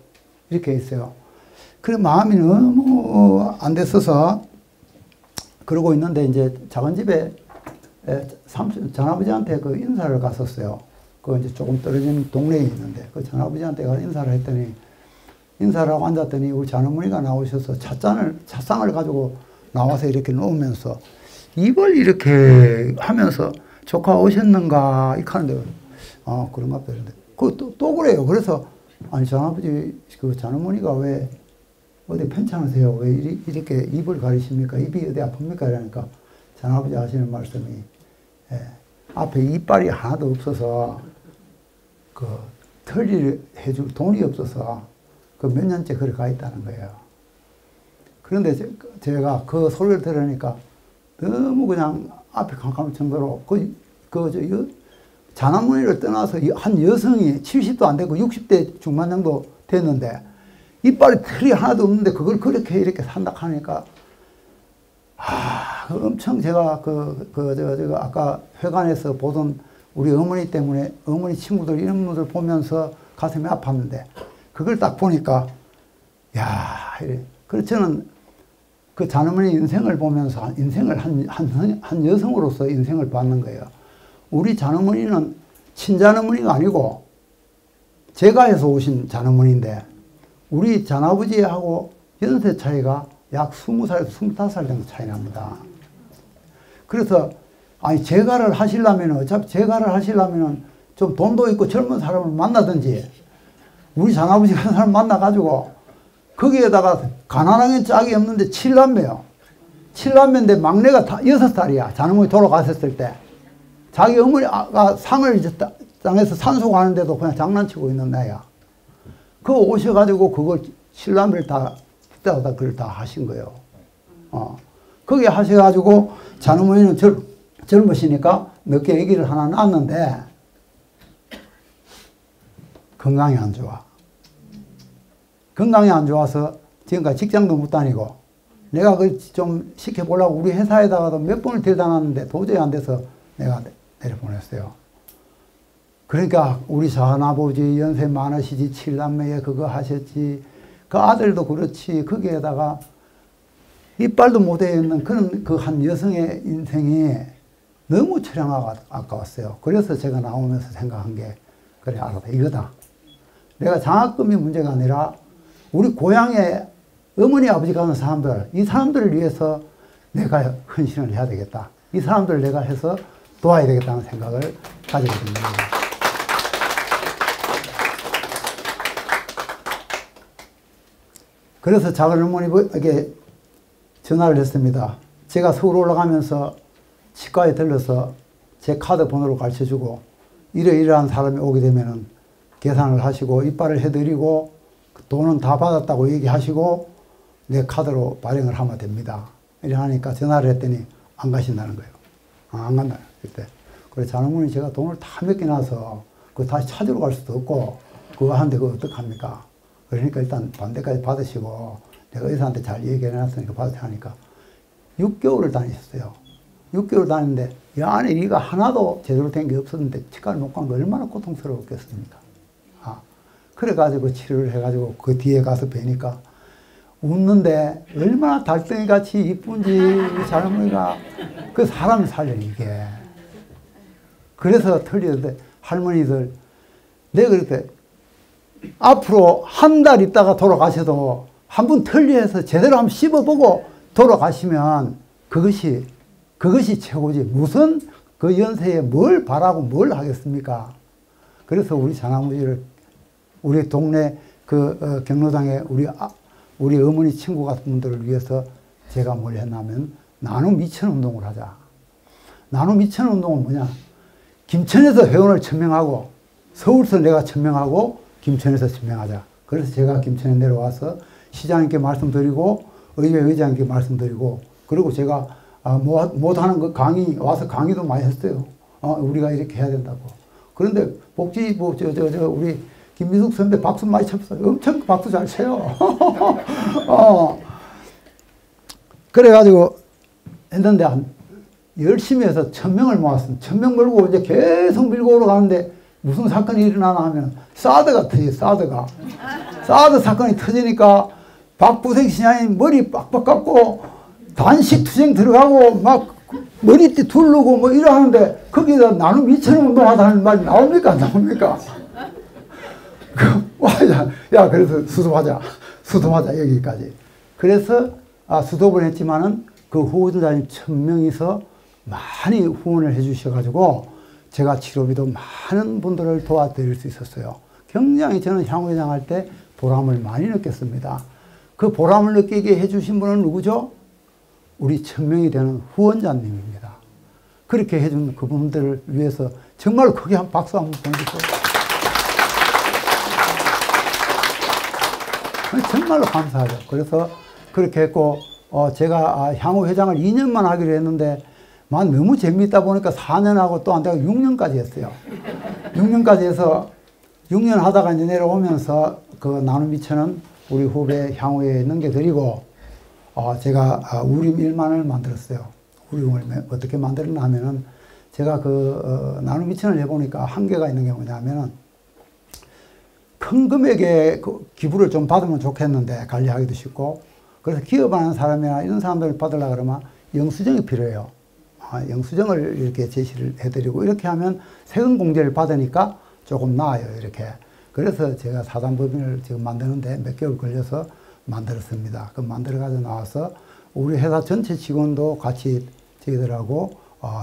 이렇게 있어요. 그래 마음이 너무 안 됐어서 그러고 있는데 이제 작은 집에 전아버지한테 그 인사를 갔었어요. 그 이제 조금 떨어진 동네에 있는데 그 전아버지한테 가서 인사를 했더니 인사를 하고 앉았더니 우리 전어머니가 나오셔서 찻상을 가지고 나와서 이렇게 놓으면서 입을 이렇게 하면서 조카 오셨는가 이렇게 하는데 그런가 보다. 또 그래요. 그래서 아니 전아버지 그 전어머니가 왜 어디 편찮으세요? 왜 이렇게 입을 가리십니까? 입이 어디 아픕니까? 이러니까 전아버지 하시는 말씀이 앞에 이빨이 하나도 없어서 그 털리를 해줄 돈이 없어서 그 몇 년째 그래 가 있다는 거예요. 그런데 제가 그 소리를 들으니까 너무 그냥 앞에 캄캄할 정도로 자나무니를 떠나서 한 여성이 70도 안 되고 60대 중반 정도 됐는데 이빨이 털이 하나도 없는데 그걸 그렇게 이렇게 산다하니까 엄청 제가 아까 회관에서 보던 우리 어머니 때문에 어머니 친구들 이런 분들 보면서 가슴이 아팠는데 그걸 딱 보니까 그래서 저는 그 자너머니 인생을 보면서 인생을 한 여성으로서 인생을 받는 거예요. 우리 자너머니는 친자너머니가 아니고 제가 해서 오신 자너머니인데 우리 자아버지하고 연세 차이가 약 20살에서 25살 정도 차이 납니다. 그래서 아니 재가를 하시려면 어차피 재가를 하시려면 좀 돈도 있고 젊은 사람을 만나든지 우리 장아버지 같은 사람 만나가지고 거기에다가 가난하게 짝이 없는데 7남매요. 7남매인데 막내가 6살이야. 자너머니 돌아가셨을 때. 자기 어머니가 상을 이제 땅에서 산소 가는데도 그냥 장난치고 있는 애야. 그거 오셔가지고 그걸 신라면을 다 붙다가 그걸 다 하신 거예요. 거기 하셔가지고 자어머니는 젊으시니까 늦게 아기를 하나 낳았는데 건강이 안 좋아. 건강이 안 좋아서 지금까지 직장도 못 다니고 내가 그 좀 시켜보려고 우리 회사에다가도 몇 번을 데려다 놨는데 도저히 안 돼서 내가 내려보냈어요. 그러니까 우리 전아버지 연세 많으시지 7남매에 그거 하셨지 그 아들도 그렇지 거기에다가 이빨도 못 해있는 그런 그 한 여성의 인생이 너무 처량하고 아까웠어요. 그래서 제가 나오면서 생각한 게 그래 알았다 이거다. 내가 장학금이 문제가 아니라 우리 고향에 어머니 아버지가 하는 사람들 이 사람들을 위해서 내가 헌신을 해야 되겠다. 이 사람들을 내가 해서 도와야 되겠다는 생각을 가지게 됩니다. 그래서 작은 어머니에게 전화를 했습니다. 제가 서울 올라가면서 치과에 들러서 제 카드 번호를 가르쳐주고 이러이러한 사람이 오게 되면은 계산을 하시고 이빨을 해드리고 돈은 다 받았다고 얘기하시고 내 카드로 발행을 하면 됩니다. 이래 하니까 전화를 했더니 안 가신다는 거예요. 안 간다. 그때. 그래서 장모님 제가 돈을 다 맡겨놔서 그거 다시 찾으러 갈 수도 없고 그거 하는데 그거 어떡합니까? 그러니까 일단 반대까지 받으시고 내가 의사한테 잘 얘기해놨으니까 받으세요 하니까 6개월을 다니셨어요. 6개월 다녔는데 이 안에 이가 하나도 제대로 된 게 없었는데 치과를 못 간 거 얼마나 고통스러웠겠습니까? 그래가지고 치료를 해가지고 그 뒤에 가서 뵈니까 웃는데 얼마나 달덩이같이 이쁜지 젊은이가 그 사람을 살려 이게. 그래서 틀리는데 할머니들 내가 그렇게 앞으로 한 달 있다가 돌아가셔도 한번 틀리해서 제대로 한번 씹어보고 돌아가시면 그것이 최고지. 무슨 그 연세에 뭘 바라고 뭘 하겠습니까? 그래서 우리 장아버지를 우리 동네 그 경로당에 우리 어머니 친구 같은 분들을 위해서 제가 뭘 했냐면 나눔 미천 운동을 하자. 나눔 미천 운동은 뭐냐? 김천에서 회원을 1000명하고 서울서 내가 1000명하고 김천에서 1000명하자. 그래서 제가 김천에 내려와서 시장님께 말씀드리고 의회 의장님께 말씀드리고 그리고 제가 못하는 거 강의 와서 강의도 많이 했어요. 우리가 이렇게 해야 된다고. 그런데 복지부 우리 김민숙 선배 박수 많이 쳤어요. 엄청 박수 잘 쳐요. 그래가지고 했는데 한 열심히 해서 1000명을 모았습니다. 1000명 몰고 이제 계속 밀고 올라가는데 무슨 사건이 일어나나 하면 사드가 터져요. 사드 사건이 터지니까 박부생 신하님 머리 빡빡 깎고 단식 투쟁 들어가고 막 머리띠 두르고 뭐 이러는데 거기다 나는 미천 운동하다는 말이 나옵니까? 안 나옵니까? 야, 그래서 수습하자, 여기까지. 그래서, 수습을 했지만은 그 후원자님 1000명이서 많이 후원을 해 주셔가지고 제가 치료비도 많은 분들을 도와드릴 수 있었어요. 굉장히 저는 향후회장 할 때 보람을 많이 느꼈습니다. 그 보람을 느끼게 해 주신 분은 누구죠? 우리 1000명이 되는 후원자님입니다. 그렇게 해준 그분들을 위해서 정말 크게 한 박수 한번 보내주세요. 정말로 감사하죠. 그래서 그렇게 했고 제가 향후 회장을 2년만 하기로 했는데 너무 재미있다 보니까 4년하고 또 안 되고 6년까지 했어요. 6년까지 해서 6년 하다가 이제 내려오면서 그 나눔 미천은 우리 후배 향후에 넘겨드리고 제가 우림 1만을 만들었어요. 우림을 어떻게 만들었나 하면은 제가 그 나눔 미천을 해보니까 한계가 있는 게 뭐냐면은 큰 금액의 그 기부를 좀 받으면 좋겠는데 관리하기도 쉽고 그래서 기업하는 사람이나 이런 사람들 받으려고 그러면 영수증이 필요해요. 영수증을 이렇게 제시를 해드리고 이렇게 하면 세금 공제를 받으니까 조금 나아요. 이렇게. 그래서 제가 사단법인을 지금 만드는데 몇 개월 걸려서 만들었습니다. 그 만들어가지고 나와서 우리 회사 전체 직원도 같이 저희들하고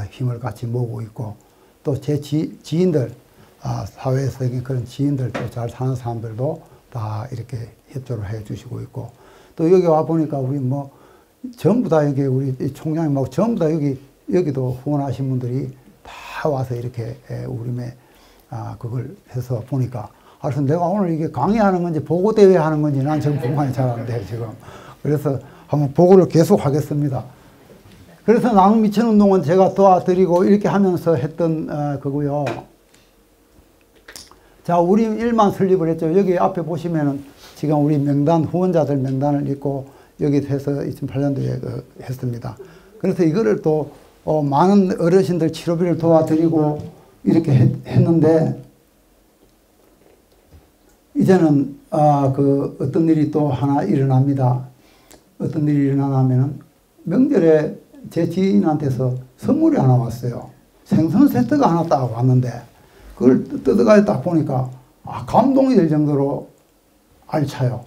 힘을 같이 모으고 있고 또 제 지인들 사회에서 그런 지인들 또 잘 사는 사람들도 다 이렇게 협조를 해 주시고 있고 또 여기 와 보니까 우리 뭐 전부 다 여기 우리 총장님하고 전부 다 여기도 후원하신 분들이 다 다 와서 이렇게 우림에 그걸 해서 보니까 그래서 내가 오늘 이게 강의하는 건지 보고대회 하는 건지 난 지금 분간이 잘 안 돼, 지금. 그래서 한번 보고를 계속 하겠습니다. 그래서 나눔 미천운동은 제가 도와드리고 이렇게 하면서 했던 거고요. 자, 우리 일만 설립을 했죠. 여기 앞에 보시면은 지금 우리 명단, 후원자들 명단을 읽고 여기 해서 2008년도에 했습니다. 그래서 이거를 또 많은 어르신들 치료비를 도와드리고 이렇게 했는데 이제는 어떤 일이 또 하나 일어납니다. 어떤 일이 일어나냐면은 명절에 제 지인한테서 선물이 하나 왔어요. 생선 세트가 하나 딱 왔는데 그걸 뜯어가지고 딱 보니까 감동이 될 정도로 알차요.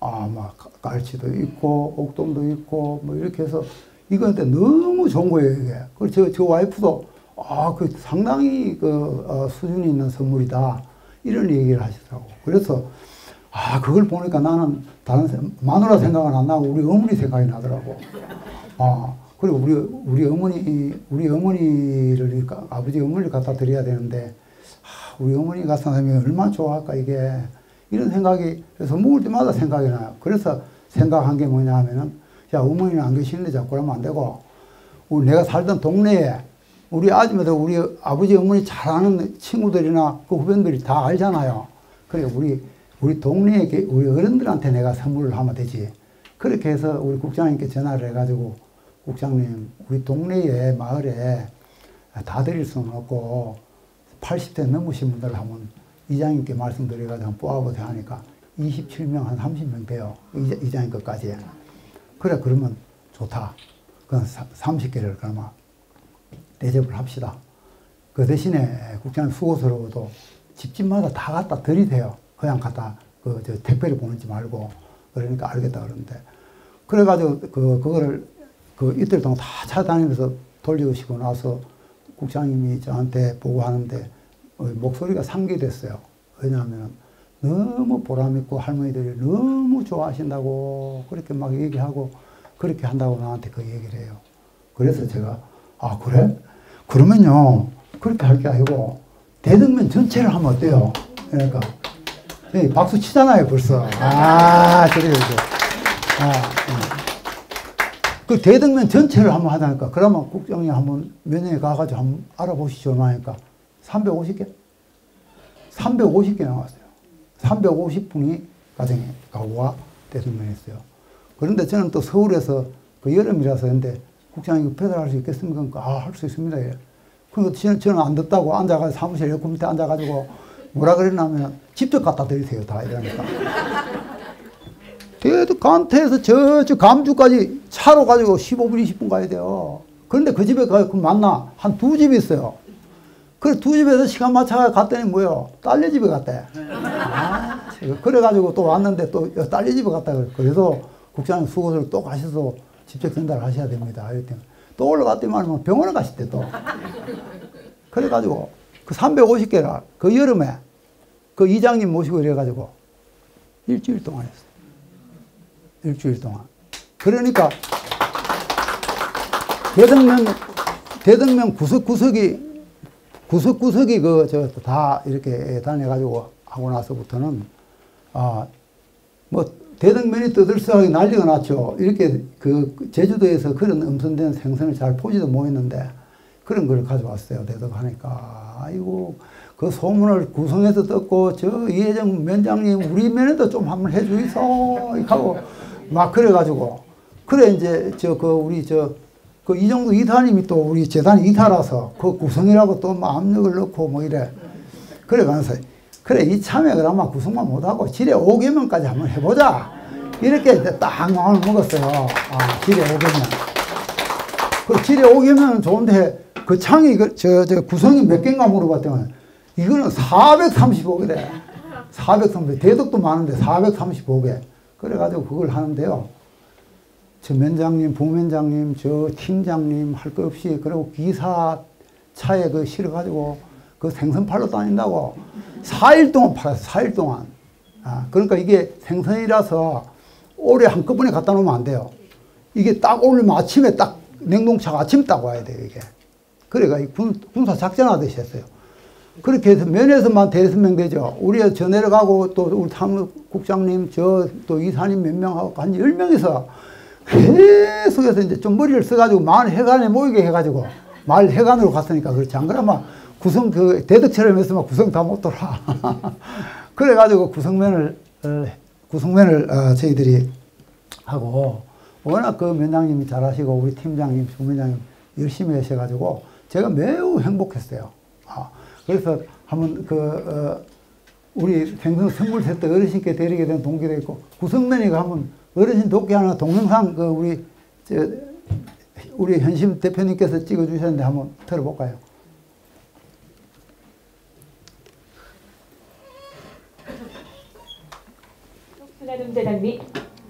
막 갈치도 있고 옥돔도 있고 뭐 이렇게 해서 이거한테 너무 좋은 거예요, 이게. 그래서 저 와이프도 그 상당히 수준이 있는 선물이다 이런 얘기를 하시더라고. 그래서 그걸 보니까 나는 다른 마누라 생각은 안 나고 우리 어머니 생각이 나더라고. 그리고 우리 어머니를 아버지 어머니를 갖다 드려야 되는데 우리 어머니 갖다 드리면 얼마나 좋아할까 이게. 이런 생각이, 그래서 먹을 때마다 생각이 나요. 그래서 생각한 게 뭐냐 하면은, 야, 어머니는 안 계시는데 자꾸 그러면 안 되고, 내가 살던 동네에 우리 아줌마들, 우리 아버지, 어머니 잘 아는 친구들이나 그 후배들이 다 알잖아요. 그래, 우리 동네에, 우리 어른들한테 내가 선물을 하면 되지. 그렇게 해서 우리 국장님께 전화를 해가지고, 국장님, 우리 동네에, 마을에 다 드릴 수는 없고, 80대 넘으신 분들 하면 이장님께 말씀드려가지고 한번 뽑아보세요 하니까 27명, 한 30명 돼요. 이장님 것까지. 그래, 그러면 좋다. 그건 30개를 그러면 대접을 합시다. 그 대신에 국장님 수고스러워도 집집마다 다 갖다 드리세요. 그냥 갖다 택배를 보내지 말고. 그러니까 알겠다 그러는데. 그래가지고 그거를 이틀 동안 다 찾아다니면서 돌려오시고 나서 국장님이 저한테 보고하는데 목소리가 상기됐어요. 왜냐하면 너무 보람있고 할머니들이 너무 좋아하신다고 그렇게 막 얘기하고 그렇게 한다고 나한테 그 얘기를 해요. 그래서 제가 그래? 그러면요 그렇게 할 게 아니고 대등면 전체를 하면 어때요? 그러니까 박수 치잖아요 벌써. 그래요. 그 대등면 전체를 한번 하자니까 그러면 국장님 한번 면회에 가가지고 한번 알아보시죠 하니까 350개? 350개 나왔어요. 350분이 가정에 가구가 대등면했어요. 그런데 저는 또 서울에서 여름이라서 근데 국장님 배달할 수 있겠습니까? 할 수 있습니다. 그러니까 저는 안 듣다고 앉아가지고 사무실 에어컨 밑에 앉아가지고 뭐라 그랬냐면 직접 갖다 드리세요 다 이러니까. 간태에서 저쪽 감주까지 차로 가지고 15분, 20분 가야 돼요. 그런데 그 집에 만나 한 두 집이 있어요. 그래 두 집에서 시간 맞춰서 갔더니 뭐요? 딸네 집에 갔대. 그래가지고 또 왔는데 또 딸네 집에 갔다 그래서 국장님 수고를 또 가셔서 직접 전달을 하셔야 됩니다. 이랬더니 또 올라갔더니 병원에 가셨대 또. 그래가지고 그 350개를 그 여름에 그 이장님 모시고 이래가지고 일주일 동안 했어요. 일주일 동안. 그러니까 대등면 구석구석이 다 이렇게 다녀가지고 하고 나서부터는 뭐 대등면이 떠들썩하게 난리가 났죠. 이렇게 제주도에서 그런 엄선된 생선을 잘 보지도 못했는데 그런 걸 가져왔어요. 대덕하니까 아이고 그 소문을 구성해서 듣고 저 이혜정 면장님 우리 면에도 좀 한번 해주이소 하고 막 그래가지고 그래 이제 이정도 이사님이 또 우리 재단 이사라서 그 구성이라고 또 막 압력을 넣고 뭐 이래 그래 가면서 그래 이참에 그나마 구성만 못하고 지뢰 5개면까지 한번 해보자 이렇게 딱 마음을 먹었어요. 지뢰 5개면 그 지뢰 5개면 좋은데 그 창이 저 구성이 몇 개인가 물어봤더니 이거는 435개래. 430개 대덕도 많은데 435개 그래가지고 그걸 하는데요. 저 면장님, 부면장님, 저 팀장님 할 거 없이 그리고 기사 차에 실어가지고 그 생선 팔러 다닌다고 4일 동안 팔았어요. 4일 동안. 그러니까 이게 생선이라서 오래 한꺼번에 갖다 놓으면 안 돼요. 이게 딱 오늘 아침에 딱 냉동차가 아침에 딱 와야 돼요. 이게. 그래가 군사 작전하듯이 했어요. 그렇게 해서 면에서만 대여섯 되죠. 우리가 저 내려가고 또 우리 사무국장님, 또 이사님 몇 명하고 한 10명이서 계속해서 이제 좀 머리를 써가지고 마을 해관에 모이게 해가지고 마을 해관으로 갔으니까 그렇지. 안 그러면 대덕처럼 했으면 구성 다 못 돌아. 그래가지고 구성면을 저희들이 하고 워낙 그 면장님이 잘하시고 우리 팀장님, 부면장님 열심히 하셔가지고 제가 매우 행복했어요. 그래서 한번 우리 생선 선물 세트 어르신께 드리게 된 동기도 있고 구성면이가 한번 어르신 돕기하는 동영상 우리 현심 대표님께서 찍어주셨는데 한번 들어볼까요? 순환음재단 및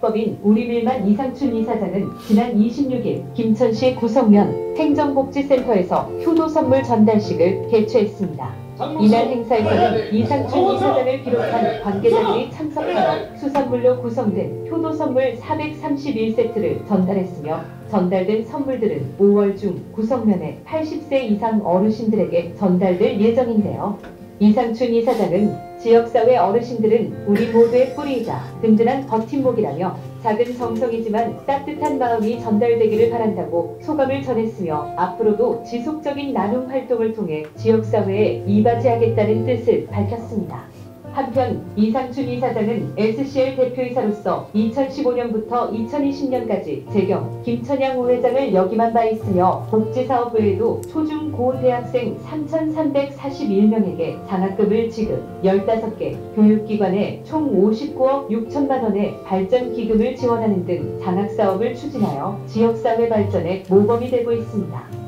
법인 우리밀만 이상춘 이사장은 지난 26일 김천시 구성면 행정복지센터에서 효도 선물 전달식을 개최했습니다. 이날 행사에서는 이상춘 이사장을 비롯한 관계자들이 참석하여 수선물로 구성된 효도 선물 431세트를 전달했으며 전달된 선물들은 5월 중 구성면의 80세 이상 어르신들에게 전달될 예정인데요. 이상춘 이사장은 지역사회 어르신들은 우리 모두의 뿌리이자 든든한 버팀목이라며 작은 정성이지만 따뜻한 마음이 전달되기를 바란다고 소감을 전했으며 앞으로도 지속적인 나눔 활동을 통해 지역사회에 이바지하겠다는 뜻을 밝혔습니다. 한편 이상춘 이사장은 SCL 대표이사로서 2015년부터 2020년까지 재경 김천양 우회장을 역임한 바 있으며 복지사업 외에도 초중 고대학생 3,341명에게 장학금을 지급, 15개 교육기관에 총 59억 6천만 원의 발전기금을 지원하는 등 장학사업을 추진하여 지역사회 발전에 모범이 되고 있습니다.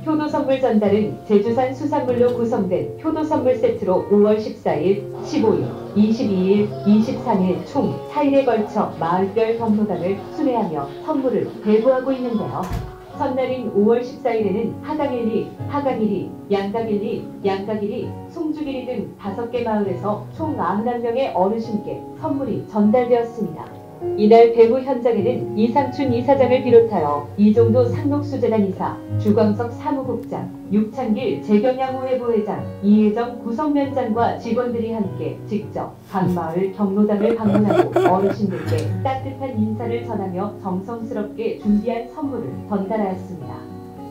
효도 선물 전달은 제주산 수산물로 구성된 효도 선물 세트로 5월 14일, 15일, 22일, 23일 총 4일에 걸쳐 마을별 경로당을 순회하며 선물을 배부하고 있는데요. 첫날인 5월 14일에는 하강1리, 하강1리, 양각1리, 양각1리, 송죽1리 등 5개 마을에서 총 91명의 어르신께 선물이 전달되었습니다. 이날 배부 현장에는 이상춘 이사장을 비롯하여 이종도 상록수재단 이사, 주광석 사무국장, 육창길 재경양후회 부회장, 이혜정 구성면장과 직원들이 함께 직접 각 마을 경로당을 방문하고 어르신들께 따뜻한 인사를 전하며 정성스럽게 준비한 선물을 전달하였습니다.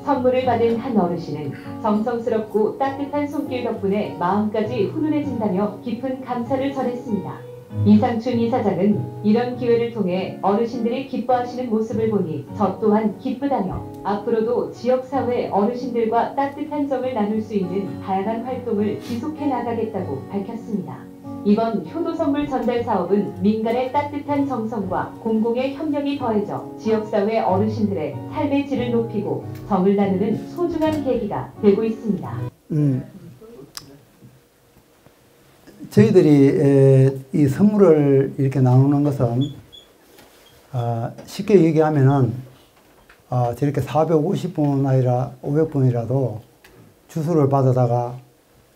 선물을 받은 한 어르신은 정성스럽고 따뜻한 손길 덕분에 마음까지 훈훈해진다며 깊은 감사를 전했습니다. 이상춘 이사장은 이런 기회를 통해 어르신들이 기뻐하시는 모습을 보니 저 또한 기쁘다며 앞으로도 지역사회 어르신들과 따뜻한 정을 나눌 수 있는 다양한 활동을 지속해 나가겠다고 밝혔습니다. 이번 효도 선물 전달 사업은 민간의 따뜻한 정성과 공공의 협력이 더해져 지역사회 어르신들의 삶의 질을 높이고 정을 나누는 소중한 계기가 되고 있습니다. 저희들이 이 선물을 이렇게 나누는 것은 쉽게 얘기하면은 저렇게 450분 아니라 500분이라도 주소를 받아다가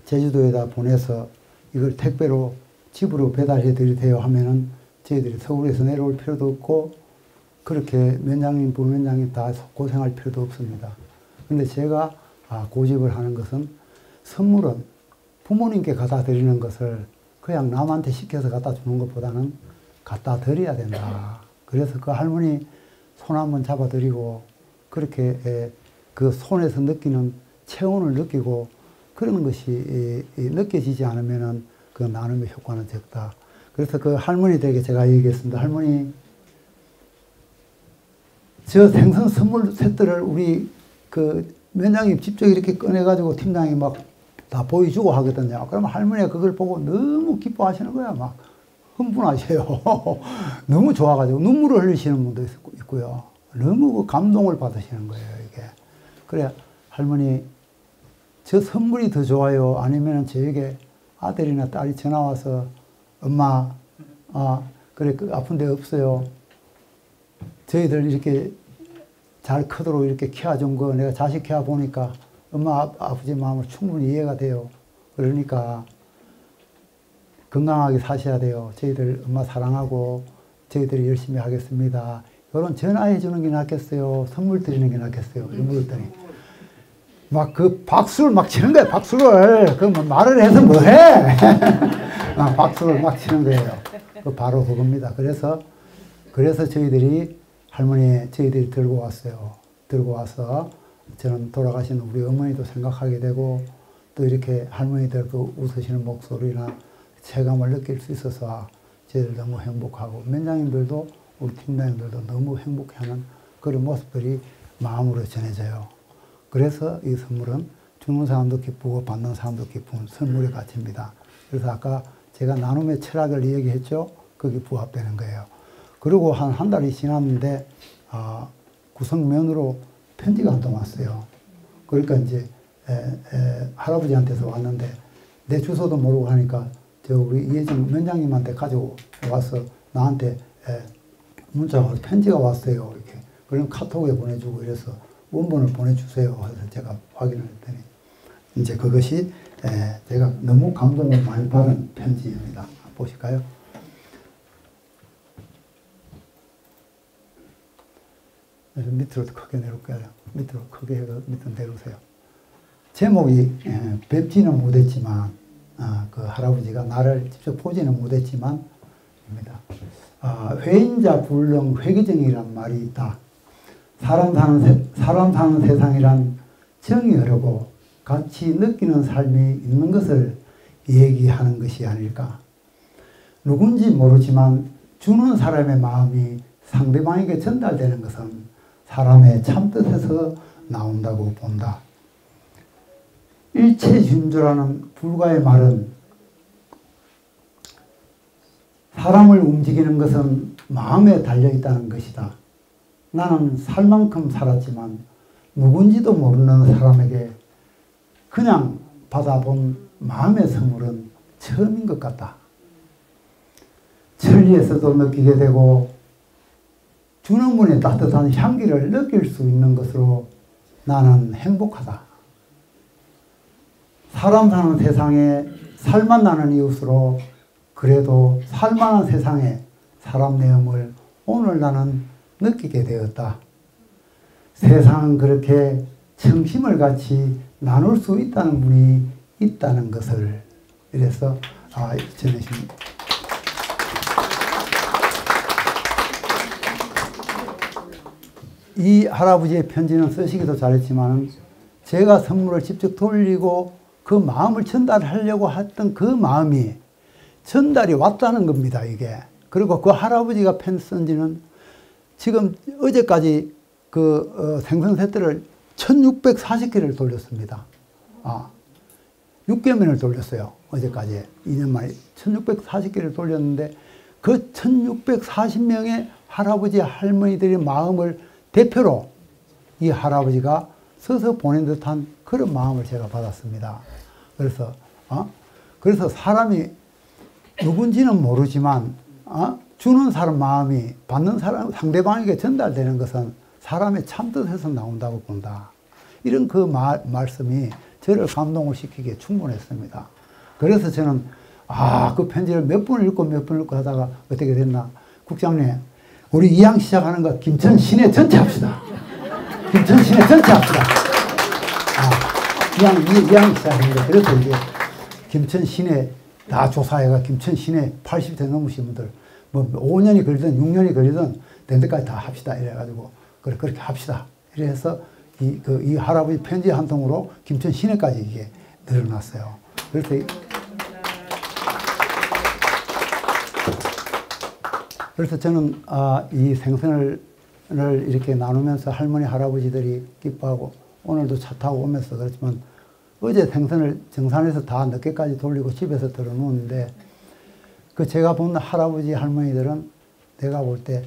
제주도에다 보내서 이걸 택배로 집으로 배달해 드리세요 하면은 저희들이 서울에서 내려올 필요도 없고 그렇게 면장님, 부면장님 다 고생할 필요도 없습니다. 근데 제가 고집을 하는 것은 선물은 부모님께 갖다 드리는 것을 그냥 남한테 시켜서 갖다 주는 것보다는 갖다 드려야 된다. 그래서 그 할머니 손 한번 잡아 드리고 그렇게 그 손에서 느끼는 체온을 느끼고 그러는 것이 느껴지지 않으면은 그 나눔의 효과는 적다. 그래서 그 할머니들에게 제가 얘기했습니다. 할머니, 저 생선 선물 세트를 우리 그 면장님 직접 이렇게 꺼내가지고 팀장이 막 다 보여주고 하거든요. 그러면 할머니가 그걸 보고 너무 기뻐하시는 거야. 막 흥분하셔요. 너무 좋아가지고 눈물을 흘리시는 분도 있고요. 너무 그 감동을 받으시는 거예요, 이게. 그래, 할머니, 저 선물이 더 좋아요? 아니면 저에게 아들이나 딸이 전화 와서 엄마, 그래, 아픈 데 없어요. 저희들 이렇게 잘 크도록 이렇게 키워준 거 내가 자식 키워보니까 엄마 아버지 마음을 충분히 이해가 돼요. 그러니까 건강하게 사셔야 돼요. 저희들 엄마 사랑하고 저희들이 열심히 하겠습니다. 이런 전화해 주는 게 낫겠어요? 선물 드리는 게 낫겠어요? 이런 물었더니 막 그 박수를 막 치는 거예요. 박수를. 그 말을 해서 뭐 해? 박수를 막 치는 거예요. 그 바로 그겁니다. 그래서 저희들이 저희들이 들고 왔어요. 들고 와서 저는 돌아가신 우리 어머니도 생각하게 되고 또 이렇게 할머니들 그 웃으시는 목소리나 체감을 느낄 수 있어서 저희들 너무 행복하고 면장님들도 우리 팀장님들도 너무 행복해하는 그런 모습들이 마음으로 전해져요. 그래서 이 선물은 주는 사람도 기쁘고 받는 사람도 기쁜 선물의 가치입니다. 그래서 아까 제가 나눔의 철학을 얘기했죠. 거기 부합되는 거예요. 그리고 한 달이 지났는데 구성면으로 편지가 한 통 왔어요. 그러니까 이제 할아버지한테서 왔는데 내 주소도 모르고 하니까 우리 이혜정 면장님한테 가지고 와서 나한테 문자가 와서 편지가 왔어요. 이렇게. 그럼 카톡에 보내주고 이래서 원본을 보내주세요. 해서 제가 확인을 했더니 이제 그것이 제가 너무 감동을 많이 받은 편지입니다. 보실까요? 밑으로 크게 내려올까요? 밑으로 크게 해서 밑으로 내려오세요. 제목이 뵙지는 못했지만 그 할아버지가 나를 직접 보지는 못했지만 입니다. 회인자 불능 회기정이란 말이 있다. 사람 사는 세상이란 정이 흐르고 같이 느끼는 삶이 있는 것을 얘기하는 것이 아닐까. 누군지 모르지만 주는 사람의 마음이 상대방에게 전달되는 것은 사람의 참뜻에서 나온다고 본다. 일체준조라는 불가의 말은 사람을 움직이는 것은 마음에 달려있다는 것이다. 나는 살 만큼 살았지만 누군지도 모르는 사람에게 그냥 받아본 마음의 선물은 처음인 것 같다. 천리에서도 느끼게 되고 주는 분의 따뜻한 향기를 느낄 수 있는 것으로 나는 행복하다. 사람 사는 세상에 살만 나는 이웃으로 그래도 살만한 세상에 사람 내음을 오늘 나는 느끼게 되었다. 세상은 그렇게 청심을 같이 나눌 수 있다는 분이 있다는 것을 이래서 전해집니다. 이 할아버지의 편지는 쓰시기도 잘했지만 제가 선물을 직접 돌리고 그 마음을 전달하려고 했던 그 마음이 전달이 왔다는 겁니다. 이게. 그리고 그 할아버지가 편 쓴 지는 지금 어제까지 그 생선세트를 1640개를 돌렸습니다. 6개면을 돌렸어요. 어제까지 2년 만에 1640개를 돌렸는데 그 1640명의 할아버지 할머니들의 마음을 대표로 이 할아버지가 써서 보낸 듯한 그런 마음을 제가 받았습니다. 그래서 사람이 누군지는 모르지만 주는 사람 마음이 받는 사람 상대방에게 전달되는 것은 사람의 참뜻에서 나온다고 본다. 이런 그 말씀이 저를 감동을 시키기에 충분했습니다. 그래서 저는 그 편지를 몇 번 읽고 하다가 어떻게 됐나. 국장님, 우리 이양 시작하는 거 김천 시내 전체 합시다. 김천 시내 전체 합시다. 이양 시작하는 거. 그래서 이제 김천 시내 다 조사해가 김천 시내 80대 넘으신 분들 뭐 5년이 걸리든 6년이 걸리든 된 데까지 다 합시다. 이래가지고 그렇게 합시다. 이래서 이 할아버지 편지 한 통으로 김천 시내까지 이게 늘어났어요. 그래서 저는 이 생선을 이렇게 나누면서 할머니 할아버지들이 기뻐하고 오늘도 차 타고 오면서 그렇지만 어제 생선을 정산해서 다 늦게까지 돌리고 집에서 들어놓는데 그 제가 본 할아버지 할머니들은 내가 볼 때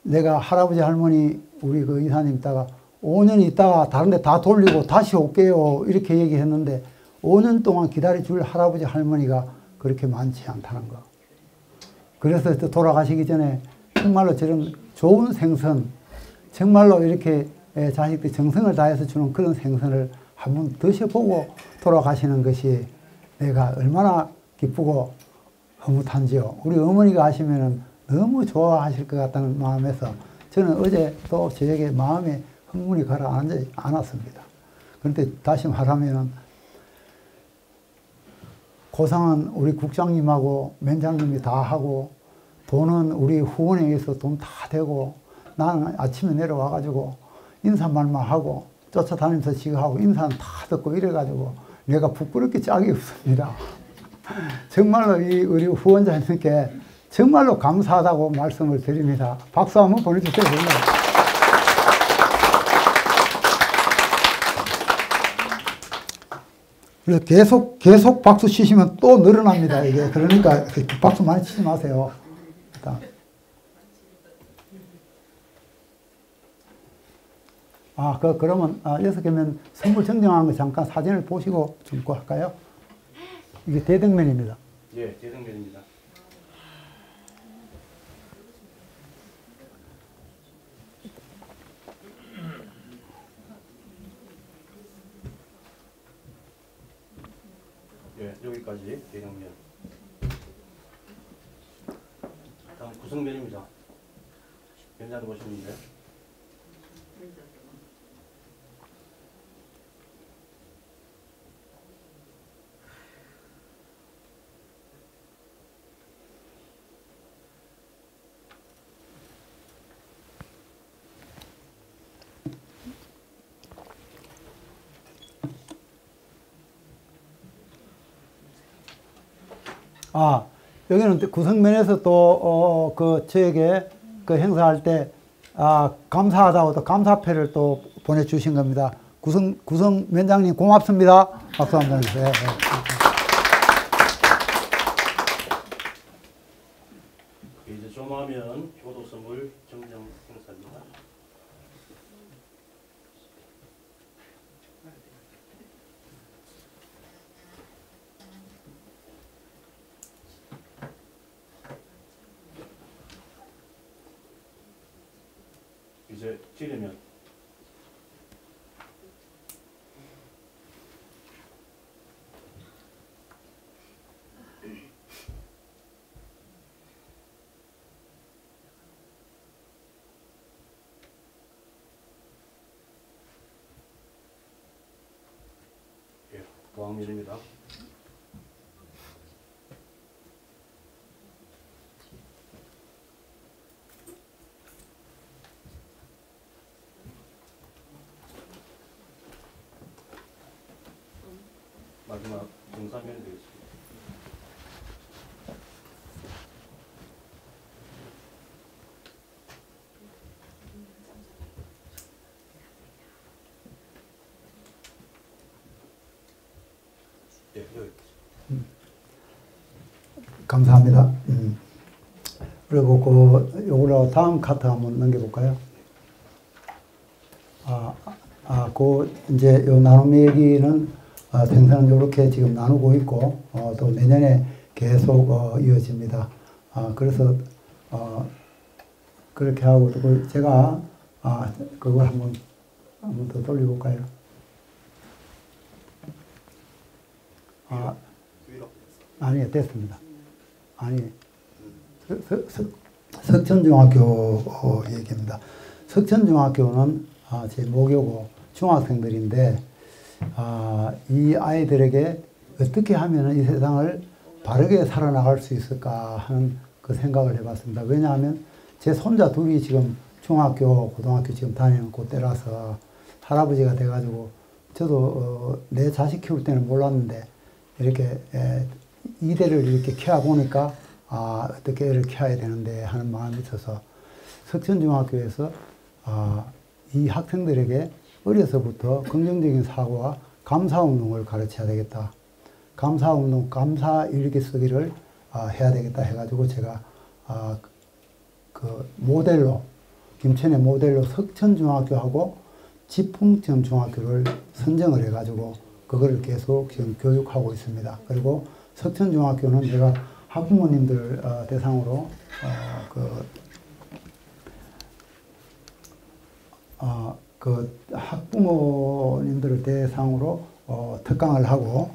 내가 할아버지 할머니 우리 그 이사님 있다가 5년 있다가 다른 데 다 돌리고 다시 올게요 이렇게 얘기했는데 5년 동안 기다려줄 할아버지 할머니가 그렇게 많지 않다는 거. 그래서 돌아가시기 전에 정말로 저런 좋은 생선 정말로 이렇게 자식들 정성을 다해서 주는 그런 생선을 한번 드셔보고 돌아가시는 것이 내가 얼마나 기쁘고 흐뭇한지요. 우리 어머니가 하시면 너무 좋아하실 것 같다는 마음에서 저는 어제 또 저에게 마음에 흥분이 가라앉지 않았습니다. 그런데 다시 말하면은 고상은 우리 국장님하고 면장님이 다 하고 돈은 우리 후원에 의해서 돈 다 되고 나는 아침에 내려와가지고 인사말만 하고 쫓아다니면서 지가하고 인사는 다 듣고 이래가지고 내가 부끄럽게 짝이 없습니다. 정말로 이 우리 후원자님께 정말로 감사하다고 말씀을 드립니다. 박수 한번 보내주세요. 그래서 계속 박수 치시면 또 늘어납니다. 이게 그러니까 박수 많이 치지 마세요. 일단. 그러면 6개면 선물 정정한 거 잠깐 사진을 보시고 좀 할까요? 이게 대등면입니다. 예, 대등면입니다. 예, 여기까지 대등면. 다음 구성면입니다. 면장 보시는데. 여기는 구성면에서 또, 저에게 그 행사할 때, 감사하다고 또 감사패를 또 보내주신 겁니다. 구성면장님 고맙습니다. 박수 한번 주세요. 이제 좀 하면 효도 선물 정정 행사입니다. 이제 찌르면 예, 보항면입니다. 마지막 정사면이 되겠습니다. 예, 여기. 감사합니다. 그리고 요거로 다음 카트 한번 넘겨볼까요? 이제 요 나눔 얘기는 생산은 이렇게 지금 나누고 있고, 또 내년에 계속 이어집니다. 그래서 그렇게 하고, 또 제가 그걸 한번 더 돌려볼까요? 아니, 됐습니다. 아니, 석천중학교 얘기입니다. 석천중학교는 제 모교고 중학생들인데, 이 아이들에게 어떻게 하면 이 세상을 바르게 살아나갈 수 있을까 하는 그 생각을 해봤습니다. 왜냐하면 제 손자 둘이 지금 중학교, 고등학교 지금 다니는 그때라서 할아버지가 돼가지고 저도 내 자식 키울 때는 몰랐는데 이렇게 이대를 이렇게 키워보니까 어떻게 애를 키워야 되는데 하는 마음이 있어서 석천중학교에서 이 학생들에게 어려서부터 긍정적인 사고와 감사운동을 가르쳐야 되겠다. 감사운동, 감사일기 쓰기를 해야 되겠다 해가지고 제가 그 모델로, 김천의 모델로 석천중학교하고 지풍천 중학교를 선정을 해가지고 그거를 계속 지금 교육하고 있습니다. 그리고 석천중학교는 제가 학부모님들 대상으로 그 학부모님들을 대상으로 특강을 하고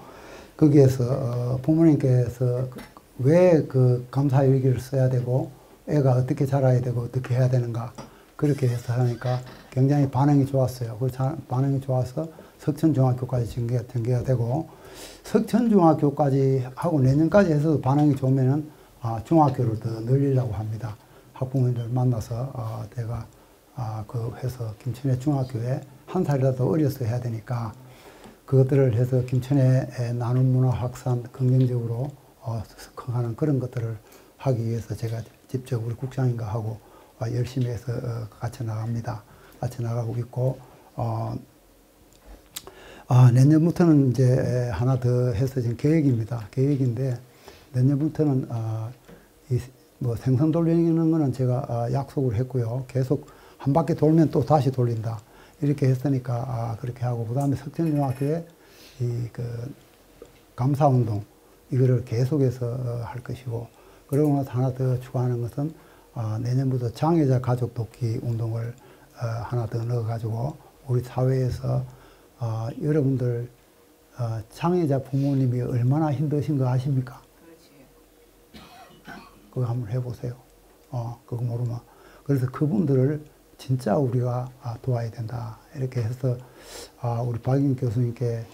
거기에서 부모님께서 왜 그 감사일기를 써야 되고 애가 어떻게 자라야 되고 어떻게 해야 되는가 그렇게 해서 하니까 굉장히 반응이 좋았어요. 그 반응이 좋아서 석천중학교까지 전개가 되고 석천중학교까지 하고 내년까지 해서 반응이 좋으면은 중학교를 더 늘리려고 합니다. 학부모님들 만나서 내가 해서 김천의 중학교에 한 살이라도 어려서 해야 되니까 그것들을 해서 김천의 나눔 문화 확산 긍정적으로 하는 그런 것들을 하기 위해서 제가 직접 우리 국장님과 하고 열심히 해서 같이 나갑니다. 같이 나가고 있고 내년부터는 이제 하나 더 해서 지금 계획인데 내년부터는 뭐 생선 돌리는 거는 제가 약속을 했고요. 계속 한 바퀴 돌면 또 다시 돌린다. 이렇게 했으니까 그렇게 하고 그다음에 석천중학교에 감사운동 이거를 계속해서 할 것이고 그러고 나서 하나 더 추가하는 것은 내년부터 장애자 가족 돕기 운동을 하나 더 넣어가지고 우리 사회에서 여러분들 장애자 부모님이 얼마나 힘드신 거 아십니까? 그거 한번 해보세요. 그거 모르면. 그래서 그분들을 진짜 우리가 도와야 된다. 이렇게 해서 우리 박인 교수님께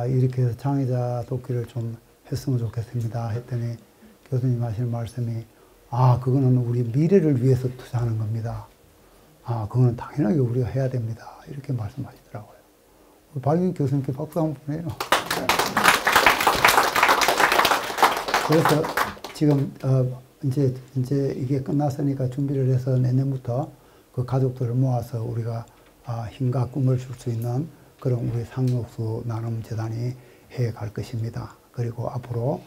이렇게 해서 장애자 돕기를 좀 했으면 좋겠습니다. 했더니 교수님 하시는 말씀이 그거는 우리 미래를 위해서 투자하는 겁니다. 그거는 당연하게 우리가 해야 됩니다. 이렇게 말씀하시더라고요. 우리 박인 교수님께 박수 한번 보내요. 그래서 지금 이제 이게 끝났으니까 준비를 해서 내년부터 그 가족들을 모아서 우리가 힘과 꿈을 줄 수 있는 그런 우리 상록수 나눔재단이 해 갈 것입니다. 그리고 앞으로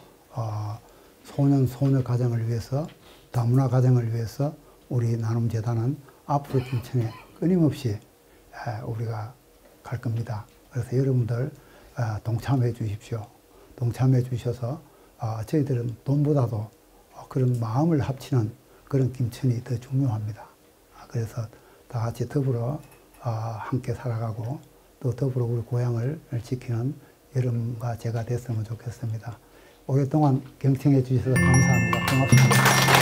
소녀 가정을 위해서 다문화 가정을 위해서 우리 나눔재단은 앞으로 김천에 끊임없이 우리가 갈 겁니다. 그래서 여러분들 동참해 주십시오. 동참해 주셔서 저희들은 돈보다도 그런 마음을 합치는 그런 김천이 더 중요합니다. 그래서 다 같이 더불어 함께 살아가고 또 더불어 우리 고향을 지키는 여러분과 제가 됐으면 좋겠습니다. 오랫동안 경청해 주셔서 감사합니다. 고맙습니다.